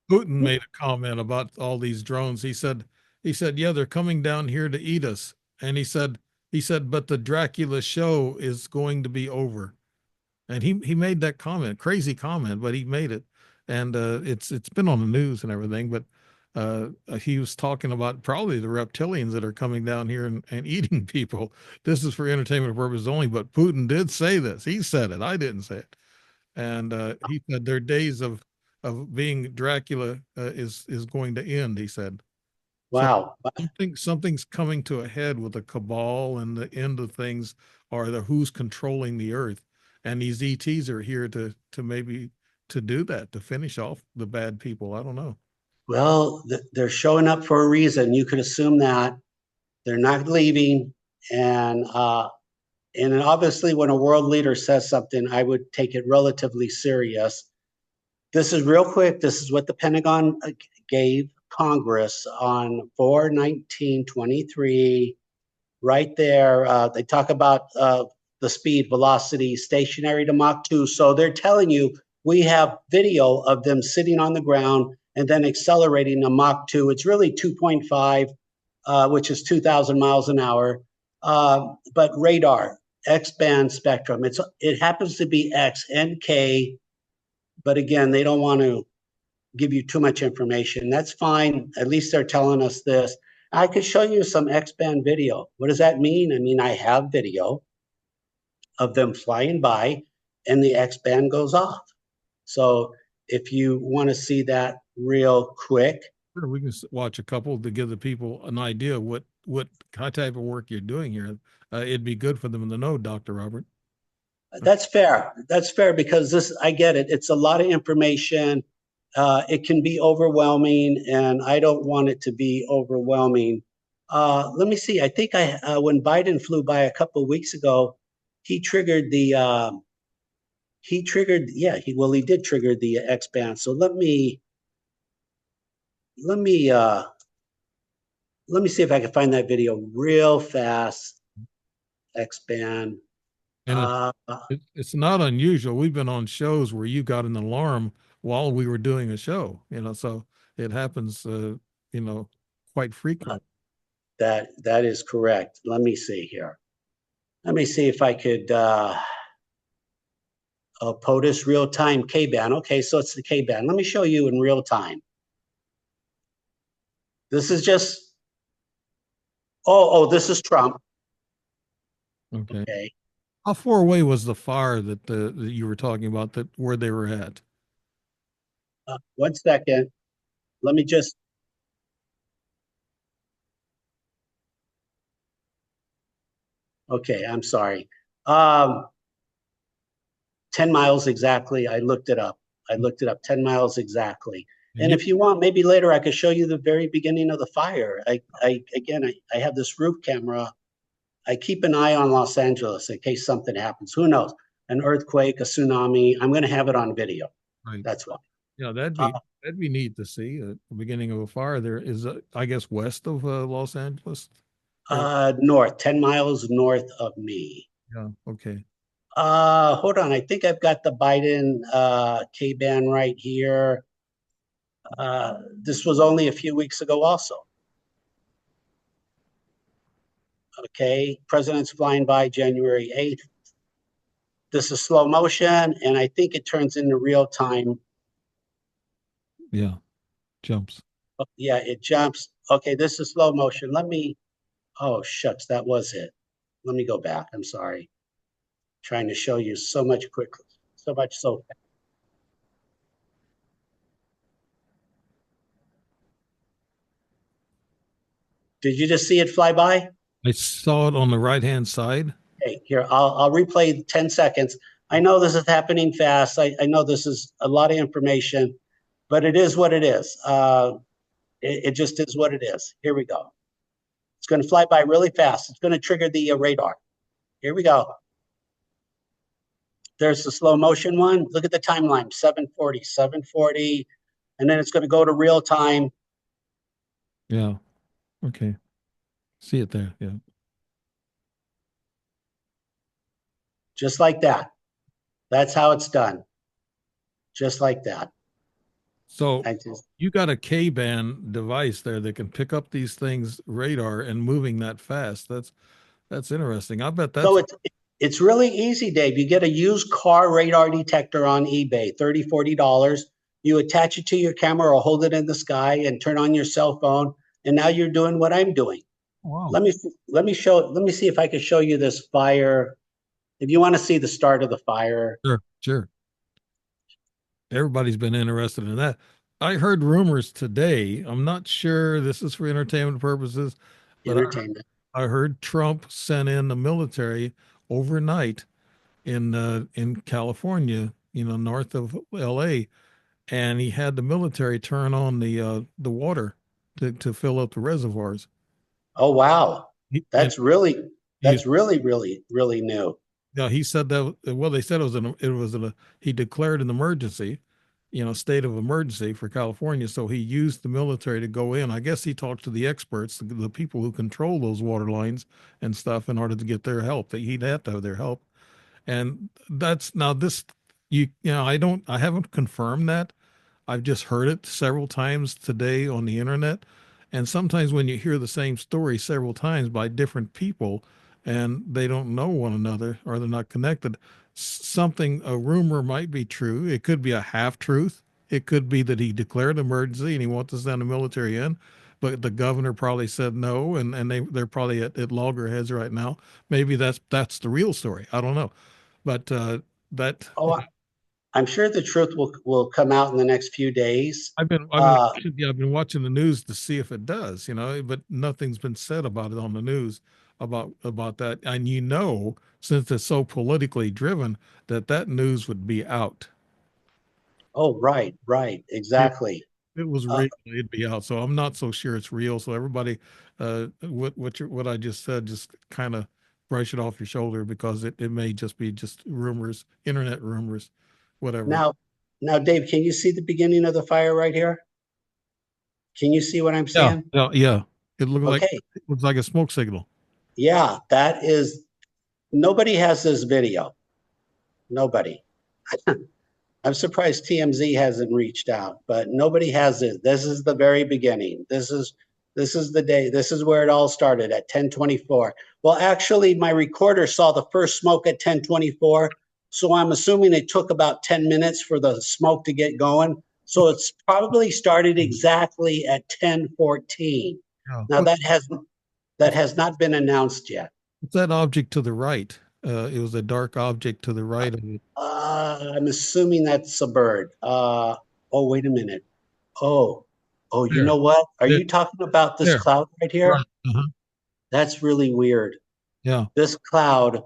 Putin made a comment about all these drones. He said, yeah, they're coming down here to eat us. And he said, but the Dracula show is going to be over. And he made that comment, crazy comment, but he made it. And it's been on the news and everything, but he was talking about probably the reptilians that are coming down here and eating people. This is for entertainment purposes only, but Putin did say this. He said it. I didn't say it. And he said their days of being Dracula is going to end. He said. So Wow. something's coming to a head with the cabal and the end of things, or the who's controlling the earth, and these ETs are here to maybe to do that, to finish off the bad people. I don't know. Well, they're showing up for a reason. You could assume that they're not leaving, and obviously, when a world leader says something, I would take it relatively serious. This is real quick. This is what the Pentagon gave Congress on 4/19/23. Right there, they talk about the speed, velocity, stationary to Mach 2. So they're telling you we have video of them sitting on the ground and then accelerating to Mach 2. It's really 2.5, which is 2,000 miles an hour. But radar, X-band spectrum, it happens to be X and K. But again, they don't want to give you too much information. That's fine. At least they're telling us this. I could show you some X-band video. What does that mean? I mean, I have video of them flying by and the X-band goes off. So if you want to see that real quick. Sure, we can watch a couple to give the people an idea of what type of work you're doing here. It'd be good for them to know, Dr. Robert. That's fair. That's fair, because I get it. It's a lot of information. It can be overwhelming, and I don't want it to be overwhelming. Let me see. I think when Biden flew by a couple of weeks ago, he did trigger the X-band. So let me let me see if I can find that video real fast. Expand. And it's not unusual. We've been on shows where you got an alarm while we were doing a show, so it happens, quite frequently. That is correct. Let me see here. Let me see if I could POTUS real-time K-band. Okay, so it's the K-band. Let me show you in real time. This is just, this is Trump. Okay. How far away was the fire that you were talking about, that where they were at? 1 second. Let me just. Okay, I'm sorry. 10 miles exactly. I looked it up. 10 miles exactly. And if you want, maybe later I could show you the very beginning of the fire. I have this roof camera. I keep an eye on Los Angeles in case something happens. Who knows? An earthquake, a tsunami. I'm going to have it on video. Right. That's why. Yeah, that'd be neat to see the beginning of a fire. There is, I guess, west of Los Angeles. North, 10 miles north of me. Yeah. Okay. Hold on. I think I've got the Biden K-band right here. This was only a few weeks ago also. Okay, president's flying by January 8th. This is slow motion, and I think it turns into real time. Yeah, jumps. Yeah, it jumps. Okay, this is slow motion. Oh, shucks, that was it. Let me go back. I'm sorry. Trying to show you so much quickly, so much so fast. Did you just see it fly by? I saw it on the right-hand side. Okay, here, I'll replay 10 seconds. I know this is happening fast. I know this is a lot of information, but it is what it is. It just is what it is. Here we go. It's going to fly by really fast. It's going to trigger the radar. Here we go. There's the slow motion one. Look at the timeline, 740, and then it's going to go to real time. Yeah. Okay. See it there. Yeah. Just like that. That's how it's done. Just like that. So you got a K-band device there that can pick up these things radar and moving that fast. That's interesting. I bet that's. So it's really easy, Dave. You get a used car radar detector on eBay, $30, $40. You attach it to your camera or hold it in the sky and turn on your cell phone. And now you're doing what I'm doing. Wow. Let me see if I can show you this fire. If you want to see the start of the fire. Sure. Everybody's been interested in that. I heard rumors today. I'm not sure this is for entertainment purposes, but I heard Trump sent in the military overnight in California, north of LA, and he had the military turn on the water to fill up the reservoirs. Oh wow. That's really new. Yeah, he said that. Well, they said he declared an emergency, state of emergency for California. So he used the military to go in. I guess he talked to the experts, the people who control those water lines and stuff, in order to get their help. That he'd have to have their help. And that's now this. I haven't confirmed that. I've just heard it several times today on the internet. And sometimes when you hear the same story several times by different people and they don't know one another or they're not connected, a rumor might be true. It could be a half truth. It could be that he declared emergency and he wants to send the military in, but the governor probably said no, and they're probably at loggerheads right now. Maybe that's the real story. I don't know. But I'm sure the truth will come out in the next few days. I've been watching the news to see if it does, but nothing's been said about it on the news about that. And since it's so politically driven, that news would be out. Oh, right, exactly. It was real, it'd be out. So I'm not so sure it's real. So everybody, what I just said, just kind of brush it off your shoulder, because it may just be just rumors, internet rumors. Whatever. Now, Dave, can you see the beginning of the fire right here? Can you see what I'm saying? Yeah. It Okay. looks like a smoke signal. Yeah, that is, nobody has this video. Nobody. I'm surprised TMZ hasn't reached out, but nobody has it. This is the very beginning. This is the day. This is where it all started at 10:24. Well, actually, my recorder saw the first smoke at 10:24, so I'm assuming it took about 10 minutes for the smoke to get going. So it's probably started exactly at 10:14. Yeah. Now that has not been announced yet. What's that object to the right? It was a dark object to the right of it. I'm assuming that's a bird. Oh, wait a minute. Oh, you There, know what? Are there, you talking about this there. cloud right here? Right. Uh-huh. That's really weird. Yeah. This cloud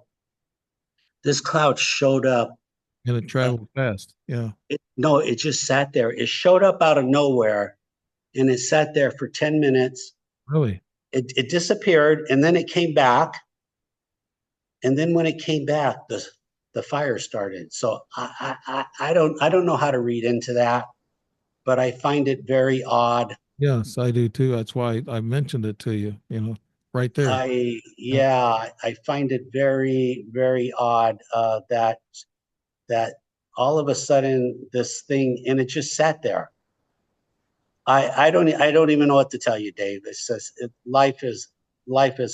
showed up. And it traveled fast. Yeah. No, it just sat there. It showed up out of nowhere and it sat there for 10 minutes. Really? It disappeared and then it came back. And then when it came back, the fire started. So I don't know how to read into that, but I find it very odd. Yes, I do too. That's why I mentioned it to you, right there. I find it very, very odd that all of a sudden this thing, and it just sat there. I don't even know what to tell you, Dave. It's just life is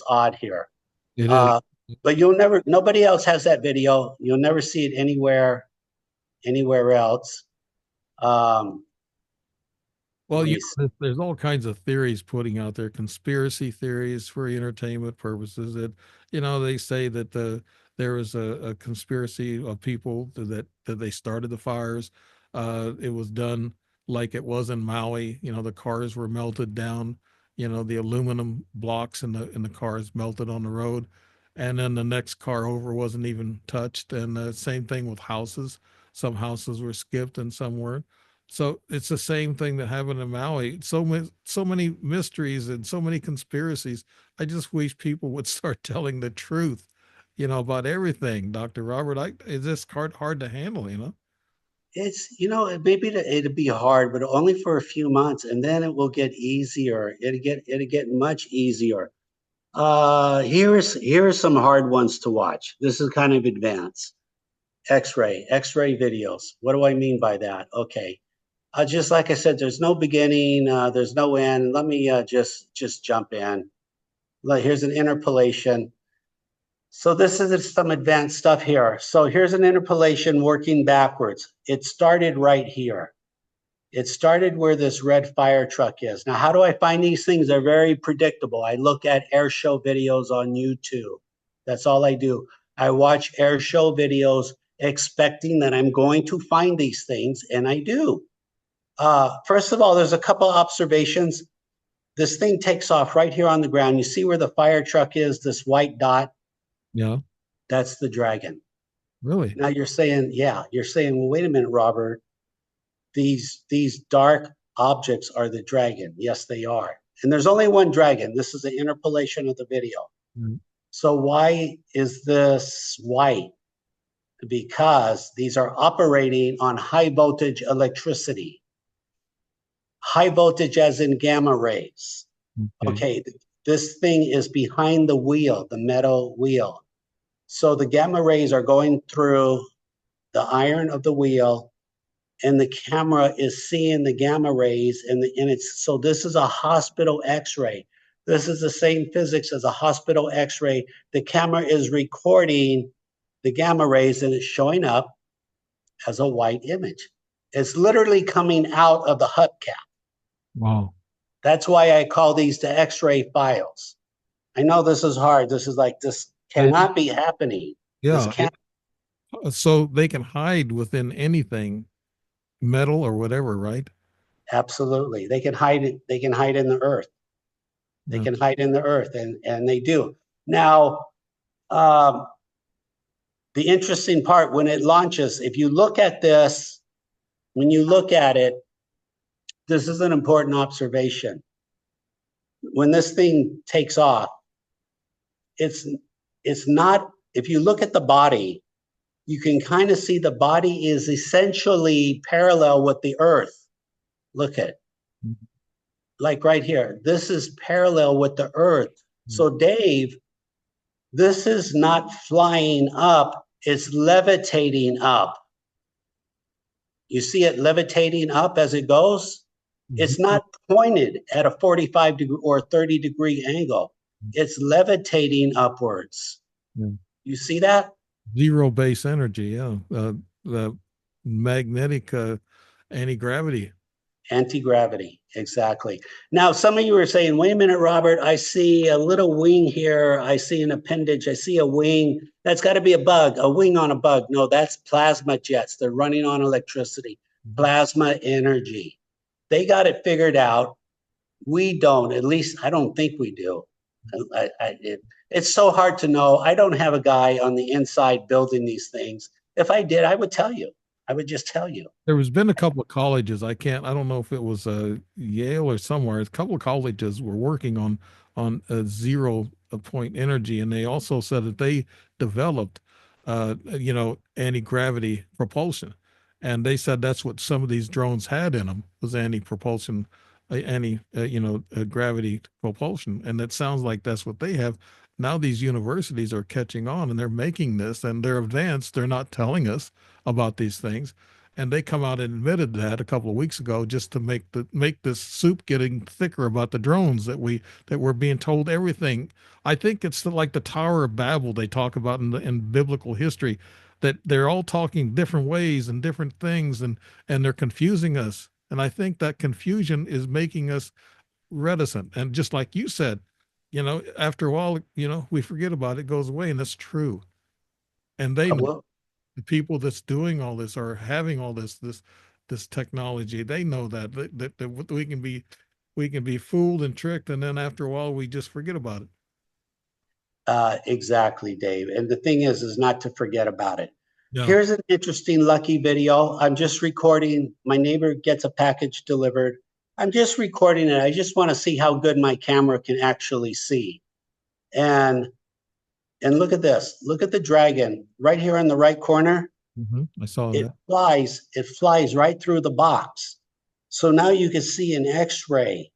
odd here. It is. But nobody else has that video. You'll never see it anywhere else. Well, there's all kinds of theories putting out there, conspiracy theories for entertainment purposes. That they say that there was a conspiracy of people that they started the fires. It was done like it was in Maui. The cars were melted down. The aluminum blocks in the cars melted on the road, and then the next car over wasn't even touched. And the same thing with houses. Some houses were skipped and some weren't. So it's the same thing that happened in Maui. So many mysteries and so many conspiracies. I just wish people would start telling the truth, about everything. Dr. Robert, it's just hard to handle. It's maybe it'd be hard, but only for a few months, and then it will get easier. It'll get much easier. Here are some hard ones to watch. This is kind of advanced. X-ray videos. What do I mean by that? Okay. Just like I said, there's no beginning, there's no end. Let me just jump in. Here's an interpolation. So this is some advanced stuff here. So here's an interpolation working backwards. It started right here. It started where this red fire truck is. Now, how do I find these things? They're very predictable. I look at air show videos on YouTube. That's all I do. I watch air show videos expecting that I'm going to find these things, and I do. First of all, there's a couple observations. This thing takes off right here on the ground. You see where the fire truck is, this white dot? Yeah. That's the Dragon. Really? Now you're saying, well, wait a minute, Robert. These dark objects are the Dragon. Yes, they are. And there's only one Dragon. This is an interpolation of the video. Mm-hmm. So why is this white? Because these are operating on high voltage electricity. High voltage as in gamma rays. Okay, this thing is behind the wheel, the metal wheel. So the gamma rays are going through the iron of the wheel, and the camera is seeing the gamma rays, and so this is a hospital X-ray. This is the same physics as a hospital X-ray. The camera is recording the gamma rays, and it's showing up as a white image. It's literally coming out of the hubcap. Wow. That's why I call these the X-ray files. I know this is hard. This cannot be happening. Yeah. So they can hide within anything, metal or whatever, right? Absolutely. They can hide it. They can hide in the earth. They can hide in the earth, and they do. Now, the interesting part, when it launches, if you look at this, when you look at it, this is an important observation. When this thing takes off, it's not, if you look at the body, you can kind of see the body is essentially parallel with the earth. Look at it. like right here, this is parallel with the Earth. So Dave, this is not flying up, it's levitating up. You see it levitating up as it goes? It's not pointed at a 45 degree or 30-degree angle. It's levitating upwards. Yeah. You see that? Zero base energy, yeah. The magnetic anti-gravity. Anti-gravity, exactly. Now, some of you are saying, wait a minute, Robert, I see a little wing here. I see an appendage. I see a wing. That's got to be a bug, a wing on a bug. No, that's plasma jets. They're running on electricity, plasma energy. They got it figured out. We don't, at least I don't think we do. It's so hard to know. I don't have a guy on the inside building these things. If I did, I would tell you. I would just tell you. There has been a couple of colleges. I don't know if it was Yale or somewhere. A couple of colleges were working on a zero point energy, and they also said that they developed, anti-gravity propulsion, and they said that's what some of these drones had in them was anti-propulsion, gravity propulsion, and it sounds like that's what they have. Now these universities are catching on, and they're making this, and they're advanced. They're not telling us about these things, and they come out and admitted that a couple of weeks ago just to make this soup getting thicker about the drones that we're being told everything. I think it's like the Tower of Babel they talk about in biblical history, that they're all talking different ways and different things, and they're confusing us. And I think that confusion is making us reticent. And just like you said, after a while, we forget about it, it goes away, and that's true. And they know, the people that's doing all this are having all this technology. They know that we can be fooled and tricked, and then after a while we just forget about it. Exactly, Dave. And the thing is not to forget about it. Yeah. Here's an interesting lucky video. I'm just recording. My neighbor gets a package delivered. I'm just recording it. I just want to see how good my camera can actually see. And look at this. Look at the dragon right here in the right corner. I saw it that. It flies right through the box. So now you can see an X-ray.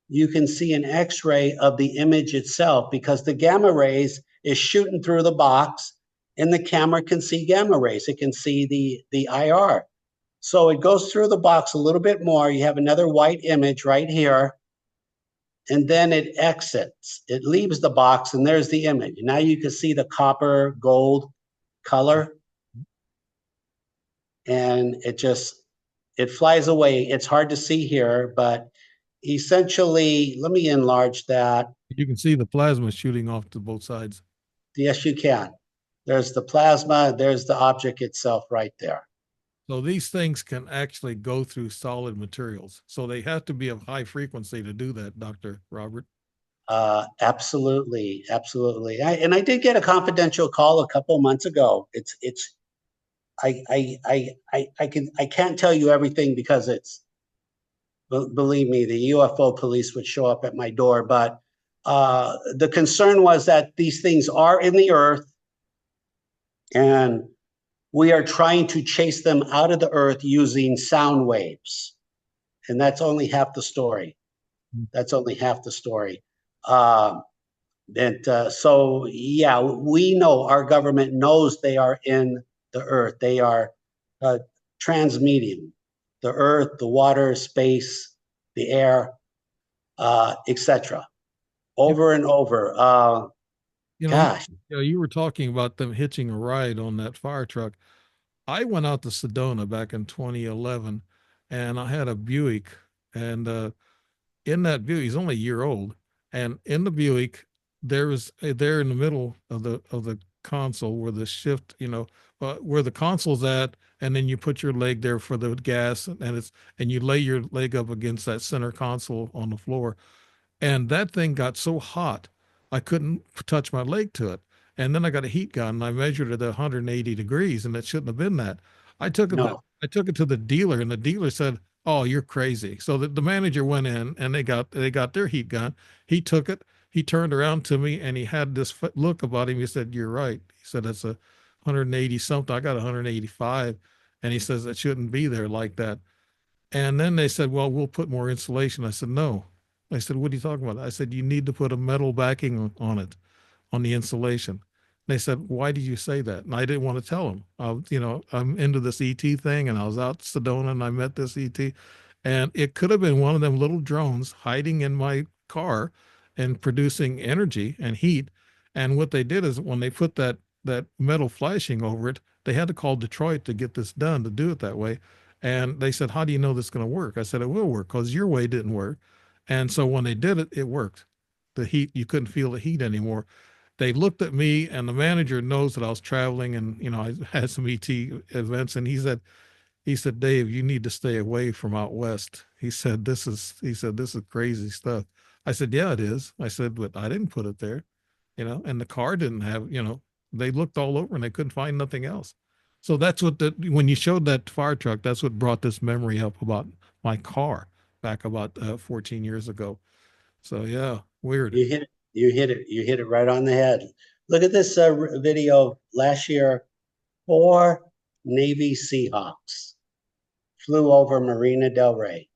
You can see an X-ray of the image itself, because the gamma rays is shooting through the box, and the camera can see gamma rays. It can see the IR. So it goes through the box a little bit more. You have another white image right here, and then it exits. It leaves the box, and there's the image. Now you can see the copper gold color, and it flies away. It's hard to see here, but essentially, let me enlarge that. You can see the plasma shooting off to both sides. Yes, you can. There's the plasma. There's the object itself right there. So these things can actually go through solid materials. So they have to be of high frequency to do that, Dr. Robert. Absolutely, absolutely. I did get a confidential call a couple months ago. I can't tell you everything, because believe me, the UFO police would show up at my door. But the concern was that these things are in the earth, and we are trying to chase them out of the earth using sound waves. And that's only half the story. That's only half the story. So yeah, we know, our government knows they are in the earth. They are transmitting the earth, the water, space, the air, etc. Over and over. Gosh. You were talking about them hitching a ride on that fire truck. I went out to Sedona back in 2011, and I had a Buick, and in that Buick, he's only a year old, and in the Buick, there in the middle of the console where the shift, where the console's at, and then you put your leg there for the gas, and you lay your leg up against that center console on the floor, and that thing got so hot, I couldn't touch my leg to it. And then I got a heat gun, and I measured it at 180 degrees, and it shouldn't have been that. I took it to the dealer, and the dealer said, "Oh, you're crazy." So the manager went in, and they got their heat gun. He took it. He turned around to me, and he had this look about him. He said, "You're right." He said, "That's a 180 something. I got 185," and he says it shouldn't be there like that. And then they said, "Well, we'll put more insulation." I said, "No, I said, what are you talking about? I said, you need to put a metal backing on it, on the insulation. They said, why did you say that? And I didn't want to tell them. I'm into this ET thing, and I was out Sedona and I met this ET, and it could have been one of them little drones hiding in my car and producing energy and heat. And what they did is when they put that metal flashing over it, they had to call Detroit to get this done, to do it that way. And they said, how do you know this is going to work? I said, it will work because your way didn't work. And so when they did it, it worked. The heat, you couldn't feel the heat anymore. They looked at me, and the manager knows that I was traveling, and I had some ET events, and he said, Dave, you need to stay away from out west. He said, this is crazy stuff. I said, yeah, it is. I said, but I didn't put it there, and the car didn't have, they looked all over and they couldn't find nothing else. So that's what when you showed that fire truck, that's what brought this memory up about my car back about 14 years ago. So yeah, weird. You hit it right on the head. Look at this video. Last year, 4 Navy Seahawks flew over Marina del Rey.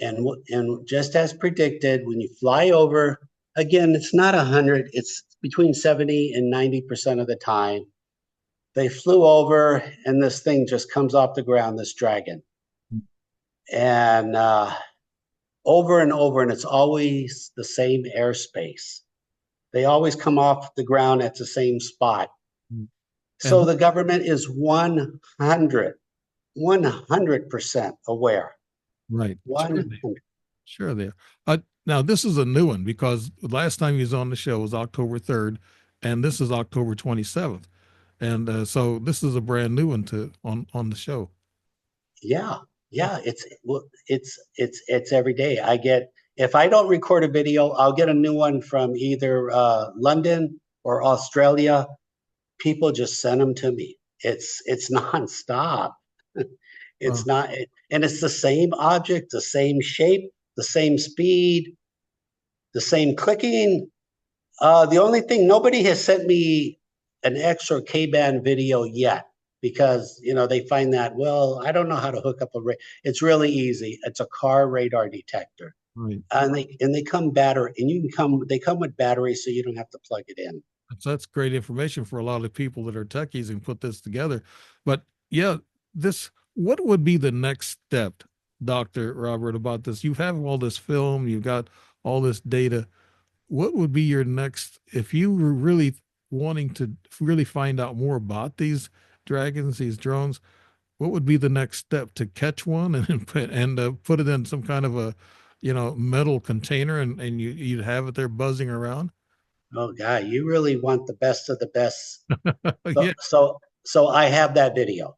And just as predicted, when you fly over, again, it's not 100, it's between 70 and 90% of the time. They flew over, and this thing just comes off the ground, this dragon. And over and over, and it's always the same airspace. They always come off the ground at the same spot. So the government is 100% aware. Right. 100. Sure they are. Now, this is a new one because last time he was on the show was October 3rd, and this is October 27th. And so this is a brand new one on the show. Yeah. It's every day. If I don't record a video, I'll get a new one from either London or Australia. People just send them to me. It's nonstop. It's not, and it's the same object, the same shape, the same speed, the same clicking. The only thing, nobody has sent me an X or K-band video yet, because they find that, well, I don't know how to hook up it's really easy. It's a car radar detector. Right. And they come battery, and they come with batteries, so you don't have to plug it in. So that's great information for a lot of people that are techies and put this together. But yeah, what would be the next step, Dr. Robert, about this? You have all this film, you've got all this data. What would be your next, if you were really wanting to really find out more about these dragons, these drones, what would be the next step? To catch one and put it in some kind of a metal container, and you'd have it there buzzing around? Oh God, you really want the best of the best. Yeah. So I have that video.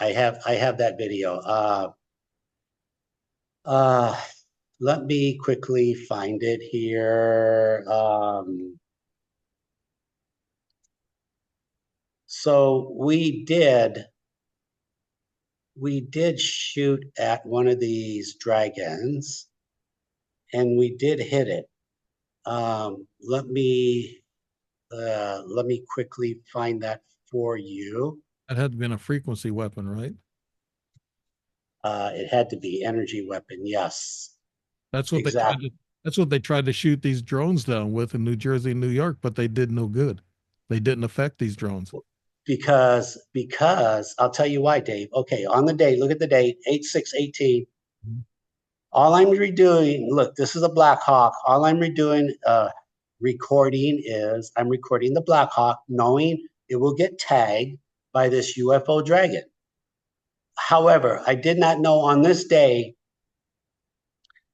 I have that video. Let me quickly find it here. So we did shoot at one of these dragons, and we did hit it. Let me quickly find that for you. That had been a frequency weapon, right? It had to be energy weapon. Yes. That's what exactly. That's what they tried to shoot these drones down with in New Jersey and New York, but they did no good. They didn't affect these drones. Because I'll tell you why, Dave. Okay, on the date, look at the date, 8/6/18. Mm-hmm. All I'm redoing, look, this is a Black Hawk. All I'm recording is I'm recording the Black Hawk, knowing it will get tagged by this UFO dragon. However, I did not know on this day,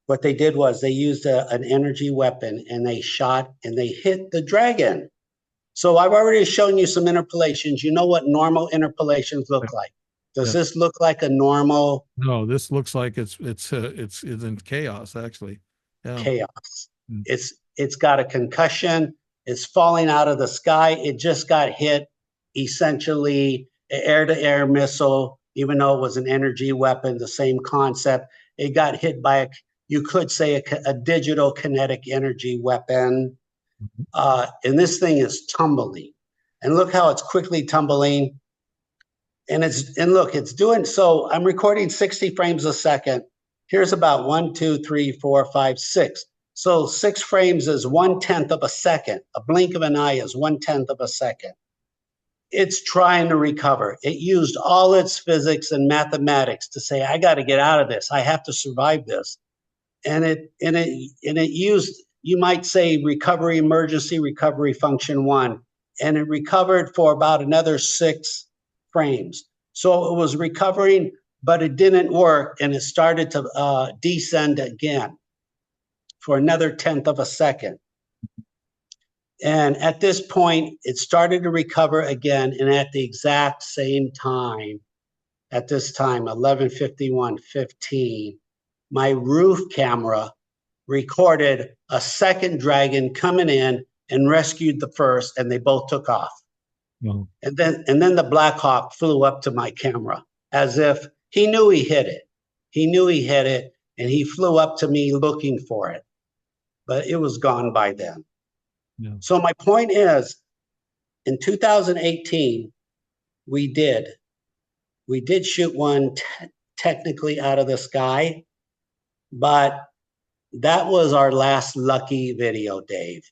what they did was they used an energy weapon, and they shot and they hit the dragon. So I've already shown you some interpolations. You know what normal interpolations look like. Does this look like a normal? No, this looks like it's in chaos, actually. Yeah. Chaos. It's got a concussion. It's falling out of the sky. It just got hit, essentially an air-to-air missile, even though it was an energy weapon, the same concept. It got hit by you could say a digital kinetic energy weapon. And this thing is tumbling, and look how it's quickly tumbling. And look, it's doing so. I'm recording 60 frames a second, Here's about 1, 2, 3, 4, 5, 6. So 6 frames is 1/10 of a second. A blink of an eye is 1/10 of a second. It's trying to recover. It used all its physics and mathematics to say, I got to get out of this. I have to survive this. And it used, you might say, recovery emergency recovery function 1, and it recovered for about another 6 frames. So it was recovering, but it didn't work, and it started to descend again for another 1/10 of a second. And at this point, it started to recover again, and at the exact same time, at this time, 11:51:15, my roof camera recorded a second dragon coming in and rescued the first, and they both took off. Wow. And then the Black Hawk flew up to my camera as if he knew he hit it. He knew he hit it, and he flew up to me looking for it. But it was gone by then. Yeah. So my point is, in 2018, we did shoot one technically out of the sky, but that was our last lucky video, Dave.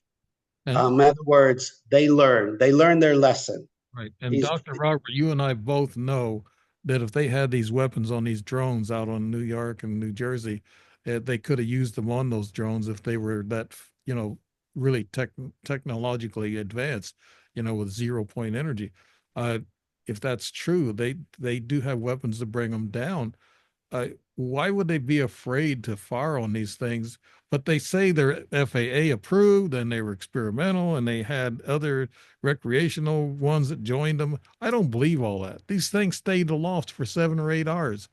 In other words, they learned their lesson. Right. And Dr. Robert, you and I both know that if they had these weapons on these drones out on New York and New Jersey, they could have used them on those drones if they were that, really technologically advanced, with 0 point energy. If that's true, they do have weapons to bring them down. Why would they be afraid to fire on these things? But they say they're FAA approved and they were experimental and they had other recreational ones that joined them. I don't believe all that. These things stayed aloft for 7 or 8 hours.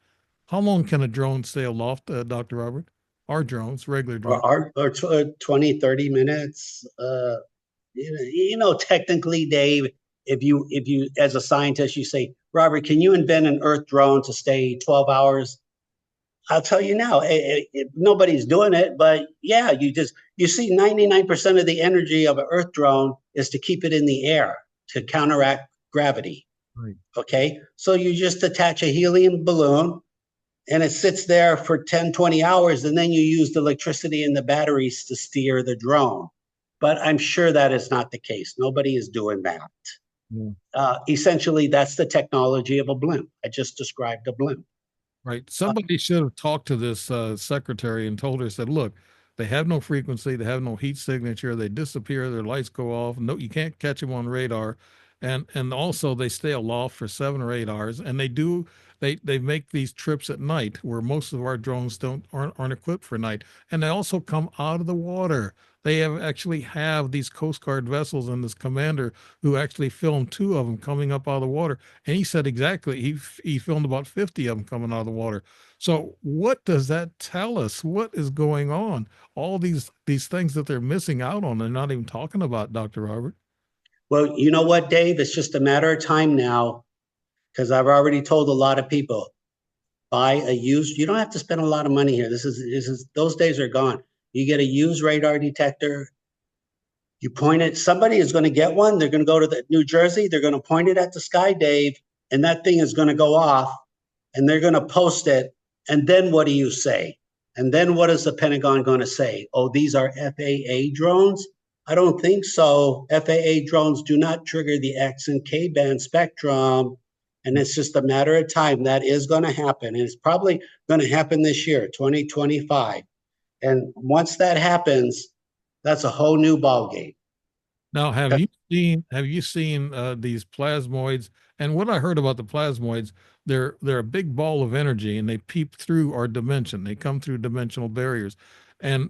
How long can a drone stay aloft, Dr. Robert? Our drones, regular drones. Or 20, 30 minutes. Technically, Dave, if you, as a scientist, you say, Robert, can you invent an Earth drone to stay 12 hours? I'll tell you now, nobody's doing it, but yeah, you see 99% of the energy of an Earth drone is to keep it in the air, to counteract gravity. Right. Okay, so you just attach a helium balloon and it sits there for 10, 20 hours, and then you use the electricity in the batteries to steer the drone. But I'm sure that is not the case. Nobody is doing that. Yeah. Essentially, that's the technology of a blimp. I just described a blimp. Right. Somebody should have talked to this secretary and told her, said, look, they have no frequency, they have no heat signature, they disappear, their lights go off. No, you can't catch them on radar. And also they stay aloft for 7 or 8 hours. And they make these trips at night where most of our drones aren't equipped for night. And they also come out of the water. They actually have these Coast Guard vessels and this commander who actually filmed 2 of them coming up out of the water. And he said exactly, he filmed about 50 of them coming out of the water. So what does that tell us? What is going on? All these things that they're missing out on, they're not even talking about, Dr. Robert. Well, you know what, Dave? It's just a matter of time now, because I've already told a lot of people, buy a used, you don't have to spend a lot of money here. Those days are gone. You get a used radar detector, you point it, somebody is going to get one, they're going to go to New Jersey, they're going to point it at the sky, Dave, and that thing is going to go off, and they're going to post it, and then what do you say? And then what is the Pentagon going to say? Oh, these are FAA drones? I don't think so. FAA drones do not trigger the X and K band spectrum, and it's just a matter of time. That is going to happen, and it's probably going to happen this year, 2025. And once that happens, that's a whole new ballgame. Now, have you seen these plasmoids? And what I heard about the plasmoids, they're a big ball of energy, and they peep through our dimension. They come through dimensional barriers, and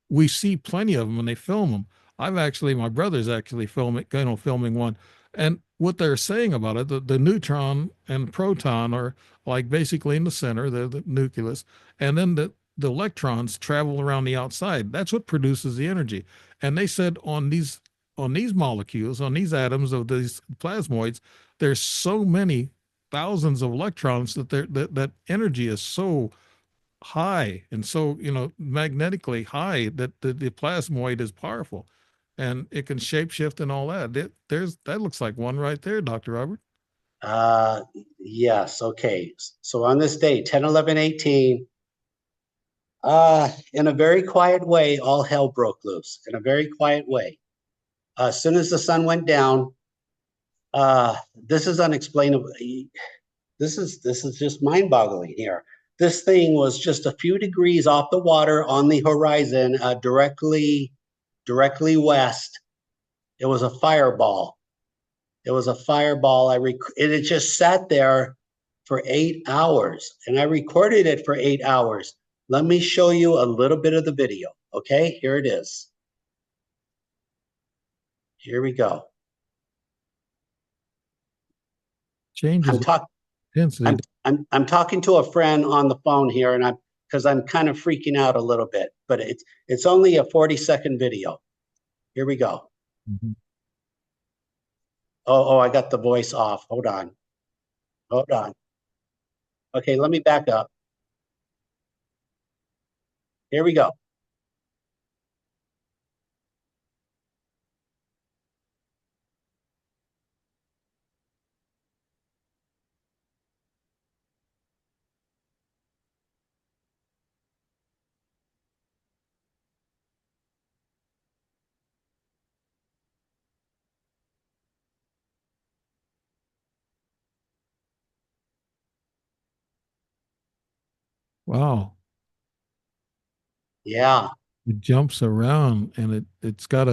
we see plenty of them when they film them. My brother's actually filming one, and what they're saying about it, the neutron and proton are like basically in the center, the nucleus, and then the electrons travel around the outside. That's what produces the energy. And they said on these molecules, on these atoms of these plasmoids, there's so many thousands of electrons that energy is so high and so magnetically high that the plasmoid is powerful, and it can shapeshift and all that. That looks like one right there, Dr. Robert. Yes. Okay. So on this day, 10/11/18, In a very quiet way, all hell broke loose. In a very quiet way. As soon as the sun went down, this is unexplainable. This is just mind-boggling here. This thing was just a few degrees off the water on the horizon, directly west. It was a fireball. It was a fireball. It just sat there for 8 hours, and I recorded it for 8 hours. Let me show you a little bit of the video. Okay, here it is. Here we go. Changes intensity. I'm talking to a friend on the phone here, and because I'm kind of freaking out a little bit, but it's only a 40-second video. Here we go. Mhm. Oh, I got the voice off. Hold on. Okay, let me back up. Here we go. Wow. Yeah, It jumps around and it's got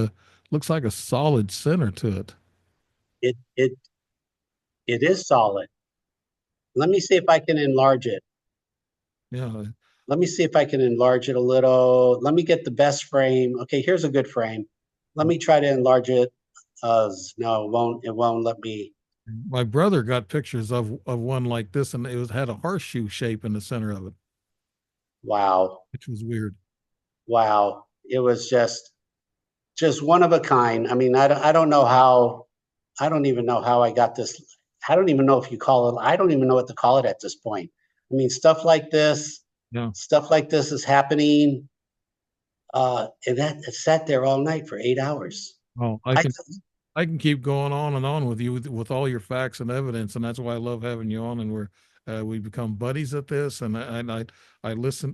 looks like a solid center to it. it it it is solid. Let me see if I can enlarge it. Yeah. Let me see if I can enlarge it a little. Let me get the best frame. Okay, here's a good frame. Let me try to enlarge it. No, it won't let me. My brother got pictures of one like this, and had a horseshoe shape in the center of it, Wow. which was weird. Wow. It was just one of a kind. I mean, I don't know how, I don't even know how I got this. I don't even know if you call it, I don't even know what to call it at this point. I mean, Yeah. stuff like this is happening. And it sat there all night for 8 hours. Oh, I, I can keep going on and on with you with all your facts and evidence, and that's why I love having you on. And we become buddies at this. And I listen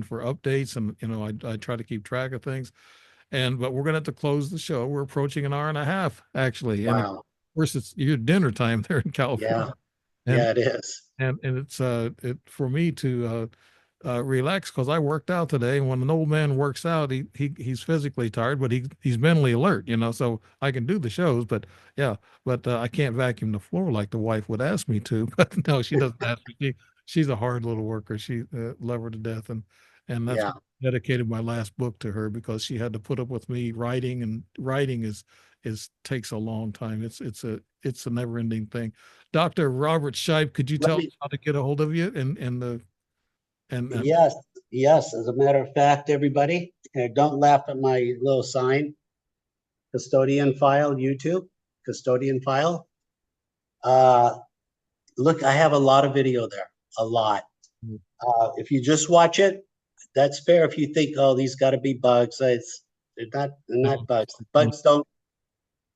for updates, and I try to keep track of things. But we're gonna have to close the show. We're approaching an hour and a half actually, and of wow. course it's your dinner time there in Yeah. California. And Yeah, it is. it's for me to relax because I worked out today. And when an old man works out, he's physically tired, but he's mentally alert. So I can do the shows, but yeah, but I can't vacuum the floor like the wife would ask me to. But no, she doesn't ask me. She's a hard little worker. She love her to death, and that's Yeah. why I dedicated my last book to her because she had to put up with me writing, and writing is takes a long time. It's a never ending thing. Dr. Robert Shiepe, could you Let tell us me, how to get a hold of you and the and yes, yes. As a matter of fact, everybody, don't laugh at my little sign, custodian file, YouTube, custodian file. Uh, Look, I have a lot of video there, a lot. If you just watch it, that's fair. If you think, oh, these got to be bugs, they're not no, bugs. no, Bugs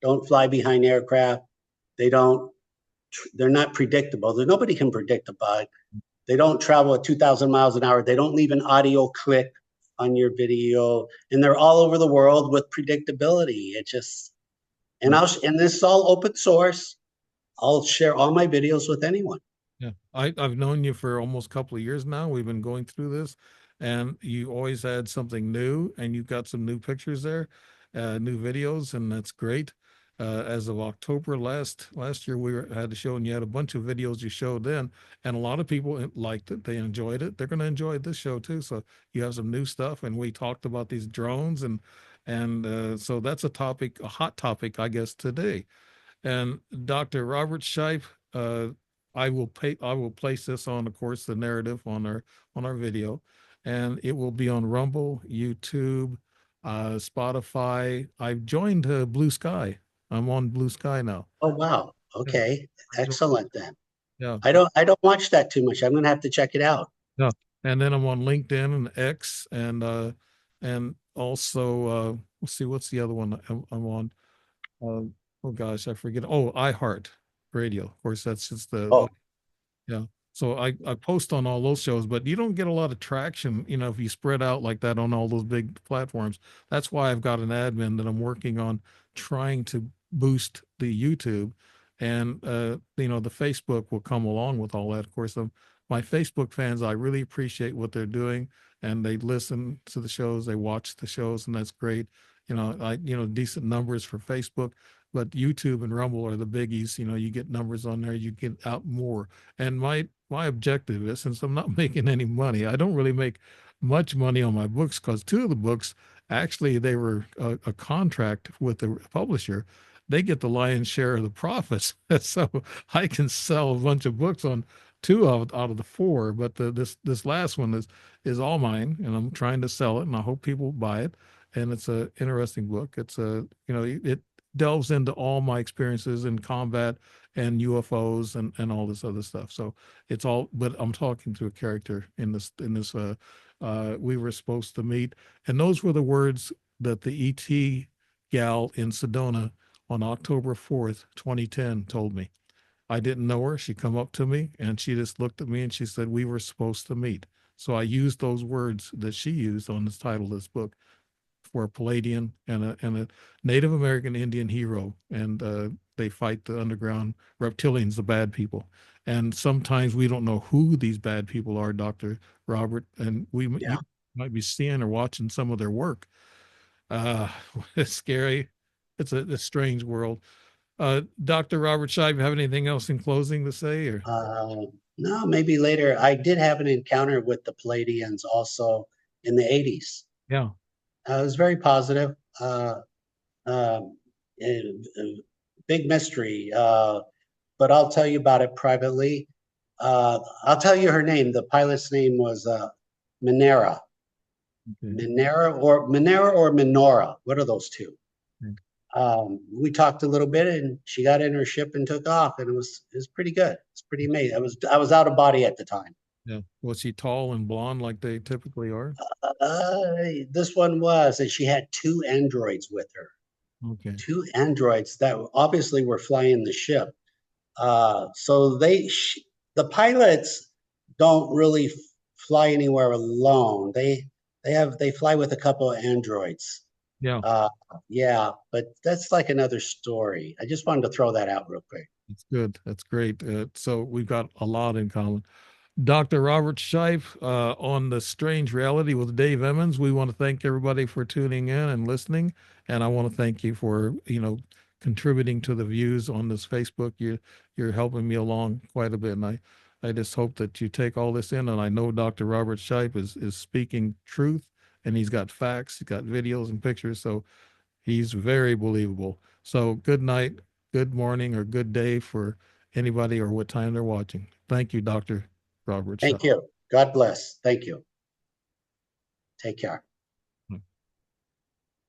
don't fly behind aircraft. They don't. They're not predictable. Nobody can predict a bug. They don't travel at 2,000 miles an hour. They don't leave an audio clip on your video, and they're all over the world with predictability. It just and this is all open source. I'll share all my videos with anyone. yeah. I've known you for almost a couple of years now. We've been going through this, and you always had something new, and you've got some new pictures there, new videos, and that's great. As of October last year, had a show, and you had a bunch of videos you showed then, and a lot of people liked it. They enjoyed it. They're going to enjoy this show too. So you have some new stuff, and we talked about these drones, and so that's a hot topic, I guess, today. And Dr. Robert Shiepe, I will place this on, of course, the narrative on our video, and it will be on Rumble, YouTube, Spotify. I've joined Blue Sky. I'm on Blue Sky now. Oh wow. Yeah, Okay. I joined, Excellent then. yeah, I don't watch that too much. I'm gonna have to check it out. yeah. And then I'm on LinkedIn and X, and also let's see, what's the other one I'm on? Oh gosh, I forget. Oh, iHeart Radio. Of course, that's just the Oh, yeah. So I post on all those shows, but you don't get a lot of traction, you know, if you spread out like that on all those big platforms. That's why I've got an admin that I'm working on trying to boost the YouTube, and you know, the Facebook will come along with all that. Of course, my Facebook fans, I really appreciate what they're doing, and they listen to the shows, they watch the shows, and that's great. You know, decent numbers for Facebook, but YouTube and Rumble are the biggies. You know, you get numbers on there, you get out more. And my objective is, since I'm not making any money, I don't really make much money on my books, because two of the books, actually, they were a contract with the publisher. They get the lion's share of the profits. So I can sell a bunch of books on two out of the four, but this last one is all mine, and I'm trying to sell it, and I hope people buy it. And it's a interesting book. It's a, you know, it delves into all my experiences in combat and UFOs and all this other stuff. So it's all, but I'm talking to a character in this we were supposed to meet, and those were the words that the ET gal in Sedona on October 4th, 2010 told me. I didn't know her. She come up to me and she just looked at me and she said, we were supposed to meet. So I used those words that she used on the title of this book for a Palladian and a Native American Indian hero. And they fight the underground reptilians, the bad people. And sometimes we don't know who these bad people are, Dr. Robert, and you might be seeing or watching some of their work. It's scary. It's a strange world. Dr. Robert Shiepe, have anything else in closing to say? Or no, maybe later. I did have an encounter with the Palladians also in the 80s. Yeah. It was very positive. Big mystery, but I'll tell you about it privately. I'll tell you her name. The pilot's name was Minera. Okay. Minera or Minora. What are those two? We talked a little bit, and she got in her ship and took off, and it was pretty good. It's pretty amazing. I was out of body at the time. Yeah. Was she tall and blonde like they typically are? This one was, and she had two androids with her. Okay. Two androids that obviously were flying the ship. So the pilots don't really fly anywhere alone. They fly with a couple of androids. Yeah. Yeah, but that's like another story. I just wanted to throw that out real quick. That's good. That's great. So we've got a lot in common. Dr. Robert Shiepe on The Strange Reality with Dave Emmons. We want to thank everybody for tuning in and listening. And I want to thank you for, you know, contributing to the views on this Facebook. You're helping me along quite a bit. And I just hope that you take all this in. And I know Dr. Robert Shiepe is speaking truth, and he's got facts, he's got videos and pictures. So he's very believable. So good night, good morning, or good day for anybody or what time they're watching. Thank you, Dr. Robert. Thank you. God bless. Thank you. Take care.